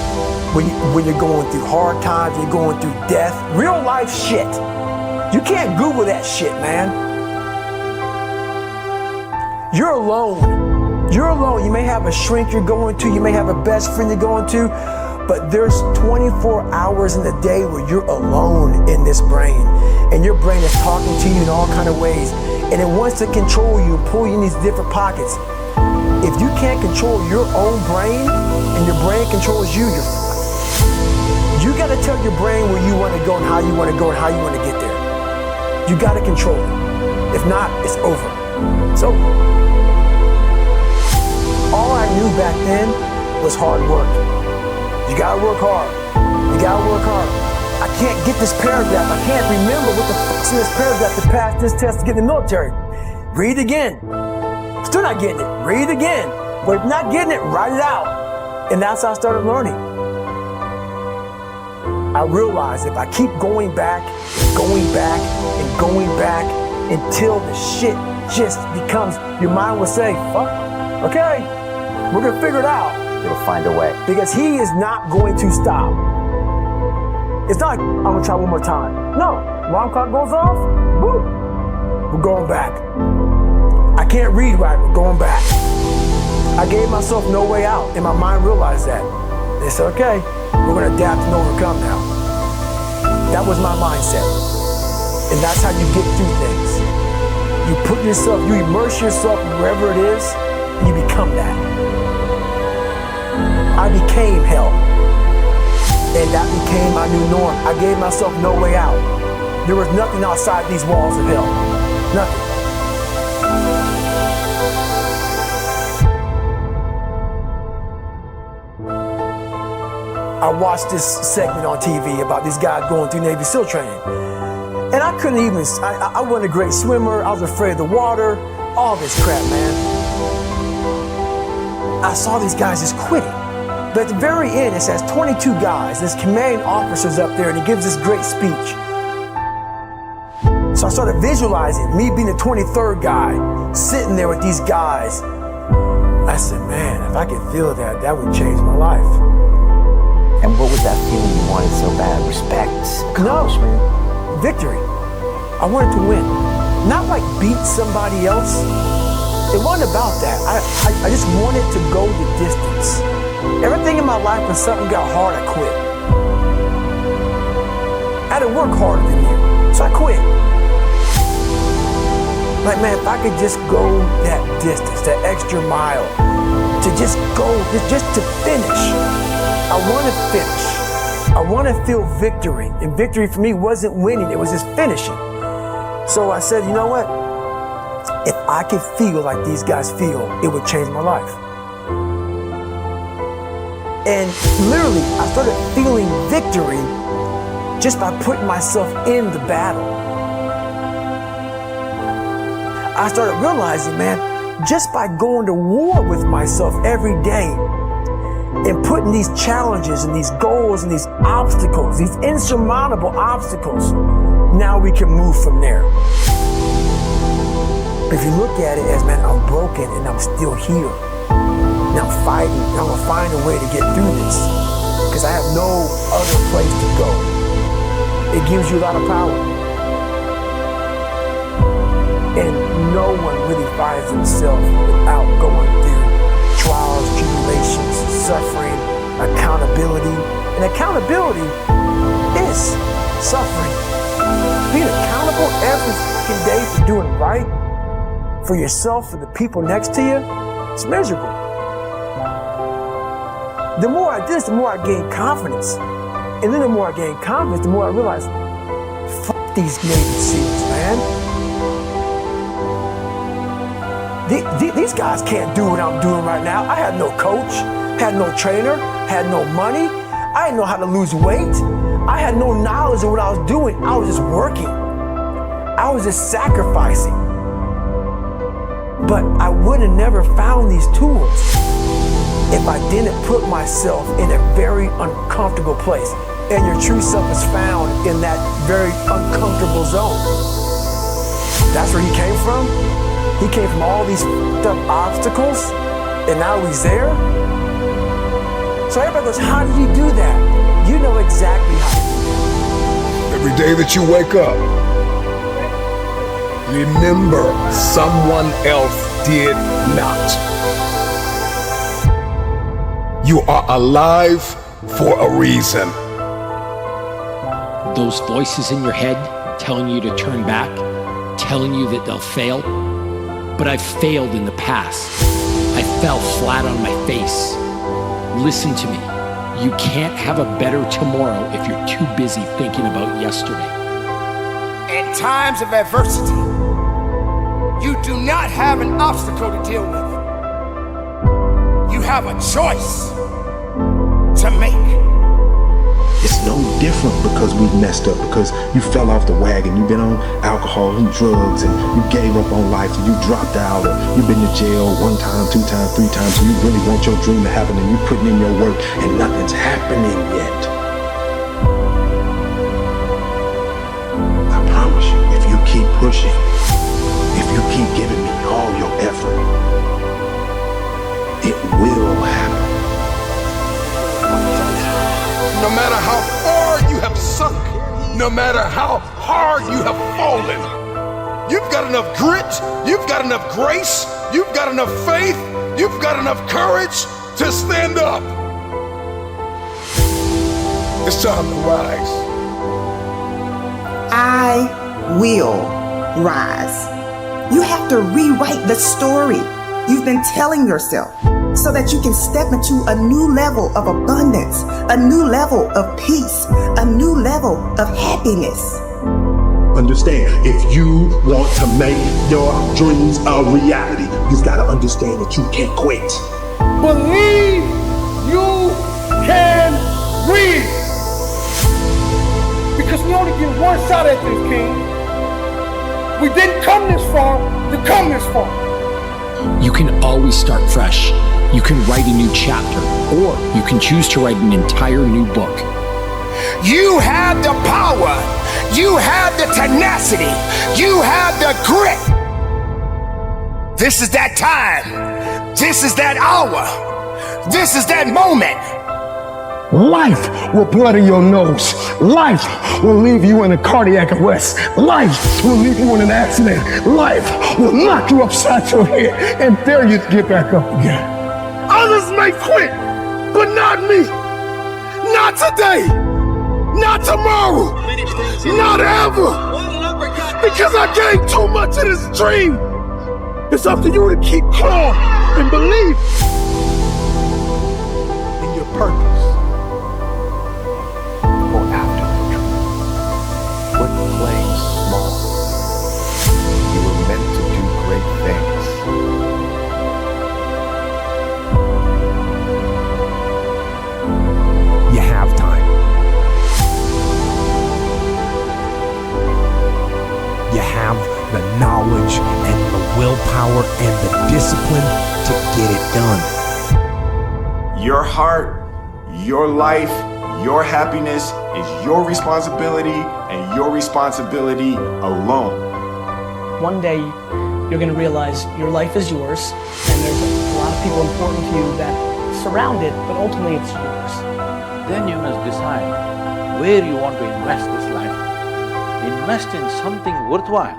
when you're going through hard times, you're going through death, real life shit. You can't Google that shit, man. You're alone. You're alone. You may have a shrink you're going to, you may have a best friend you're going to, But there's 24 hours in the day where you're alone in this brain, and your brain is talking to you in all kind of ways, and it wants to control you and pull you in these different pockets. If you can't control your own brain and your brain controls you, you got to tell your brain where you want to go and how you want to go and how you want to get there. You got to control it. If not, it's over. It's over. All I knew back then was hard work. You gotta work hard. You gotta work hard. I can't get this paragraph. I can't remember what the fuck's in this paragraph to pass this test to get in the military. Read again. Still not getting it. Read again. But if not getting it, write it out. And that's how I started learning. I realized if I keep going back and going back and going back until the shit just becomes, your mind will say, fuck, okay, we're gonna figure it out. It'll find a way. Because he is not going to stop. It's not like, I'm gonna try one more time. No, alarm clock goes off, boom, we're going back. I can't read right, we're going back. I gave myself no way out, and my mind realized that. They said, okay, we're gonna adapt and overcome now. That was my mindset. And that's how you get through things. You put yourself, you immerse yourself wherever it is, and you become that. I became hell. And that became my new norm. I gave myself no way out. There was nothing outside these walls of hell. Nothing. I watched this segment on TV about these guys going through Navy SEAL training. And I couldn't even, I wasn't a great swimmer. I was afraid of the water. All this crap, man. I saw these guys just quitting. But at the very end, it says 22 guys. This commanding officer's up there, and he gives this great speech. So I started visualizing me being the 23rd guy, sitting there with these guys. I said, man, if I could feel that, that would change my life. And what was that feeling you wanted so bad? Respect? Accomplishment? No, victory. I wanted to win. Not like beat somebody else. It wasn't about that. I just wanted to go the distance. Everything in my life, when something got hard, I quit. I had to work harder than you, so I quit. Like, man, if I could just go that distance, that extra mile, to just go, just to finish. I want to finish. I want to feel victory. And victory for me wasn't winning, it was just finishing. So I said, you know what? If I could feel like these guys feel, it would change my life. And literally, I started feeling victory just by putting myself in the battle. I started realizing, man, just by going to war with myself every day and putting these challenges and these goals and these obstacles, these insurmountable obstacles, now we can move from there. If you look at it as, man, I'm broken and I'm still here. And I'm fighting, and I'm gonna find a way to get through this because I have no other place to go. It gives you a lot of power. And no one really finds themselves without going through trials, tribulations, suffering, accountability. And accountability is suffering. Being accountable every fucking day for doing right for yourself, for the people next to you, it's miserable. The more I did this, the more I gained confidence. And then the more I gained confidence, the more I realized, fuck these Navy SEALs, man. These guys can't do what I'm doing right now. I had no coach, had no trainer, had no money. I didn't know how to lose weight. I had no knowledge of what I was doing. I was just working. I was just sacrificing. But I would have never found these tools if I didn't put myself in a very uncomfortable place. And your true self is found in that very uncomfortable zone. That's where he came from. He came from all these tough obstacles, and now he's there. So everybody goes, how did you do that? You know exactly how to do that. Every day that you wake up, remember someone else did not. You are alive for a reason. Those voices in your head telling you to turn back, telling you that they'll fail. But I've failed in the past. I fell flat on my face. Listen to me. You can't have a better tomorrow if you're too busy thinking about yesterday. In times of adversity, you do not have an obstacle to deal with. You have a choice to make. It's no different because we messed up, because you fell off the wagon, you've been on alcohol and drugs, and you gave up on life, and you dropped out, or you've been to jail 1 time, 2 times, 3 times, and you really want your dream to happen, and you're putting in your work, and nothing's happening yet. I promise you, if you keep pushing, if you keep giving me all your effort, it will happen. No matter how far you have sunk, no matter how hard you have fallen, you've got enough grit, you've got enough grace, you've got enough faith, you've got enough courage to stand up. It's time to rise. I will rise. You have to rewrite the story you've been telling yourself, so that you can step into a new level of abundance, a new level of peace, a new level of happiness. Understand, if you want to make your dreams a reality, you've got to understand that you can't quit. Believe you can win. Because we only get one shot at this, King. We didn't come this far to come this far. You can always start fresh. You can write a new chapter, or you can choose to write an entire new book. You have the power. You have the tenacity. You have the grit. This is that time. This is that hour. This is that moment. Life will blood in your nose. Life will leave you in a cardiac arrest. Life will leave you in an accident. Life will knock you upside your head and dare you to get back up again. Others may quit, but not me. Not today. Not tomorrow. Not ever. Because I gave too much of this dream. It's up to you to keep calm and believe in your purpose. Playing small. You were meant to do great things. You have time. You have the knowledge and the willpower and the discipline to get it done. Your heart, your life, your happiness is your responsibility and your responsibility alone. One day you're going to realize your life is yours and there's a lot of people important to you that surround it, but ultimately it's yours. Then you must decide where you want to invest this life. Invest in something worthwhile.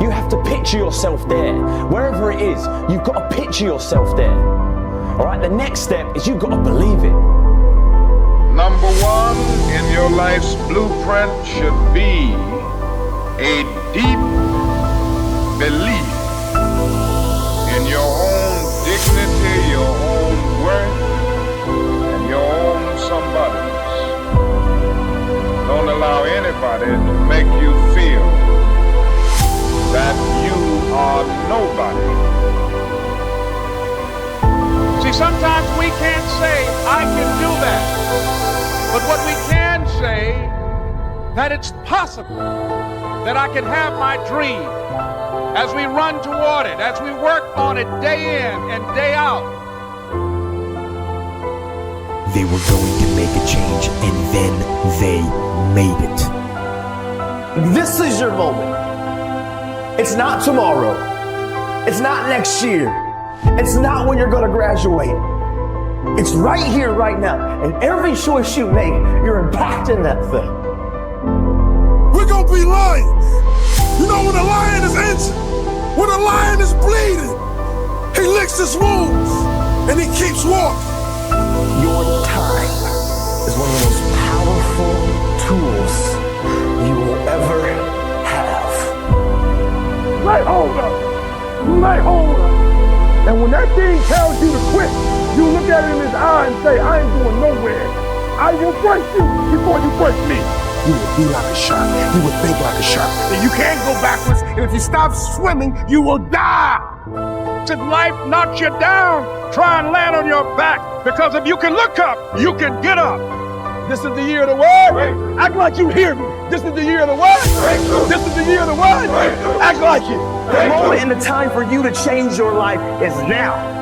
You have to picture yourself there. Wherever it is, you've got to picture yourself there. All right, the next step is you've got to believe it. Number 1 in your life's blueprint should be a deep belief in your own dignity, your own worth, and your own somebodyness. Don't allow anybody to make you feel that you are nobody. See, sometimes we can't say, I can do that. But what we can say, that it's possible that I can have my dream as we run toward it, as we work on it day in and day out. They were going to make a change, and then they made it. This is your moment. It's not tomorrow. It's not next year. It's not when you're going to graduate. It's right here, right now. And every choice you make, you're impacting that thing. We're going to be lions. You know, when a lion is injured, when a lion is bleeding, he licks his wounds and he keeps walking. You your time is one of the most powerful tools you will ever have. Lay hold up. Lay hold up. And when that thing tells you to quit, you look at it in his eye and say, I ain't going nowhere. I will break you before you break me. You will be like a shark. You will think like a shark. And you can't go backwards. And if you stop swimming, you will die. If life knocks you down, try and land on your back. Because if you can look up, you can get up. This is the year of the what? Act like you hear me. This is the year of the what? This is the year of the what? Act like it. The moment and the time for you to change your life is now.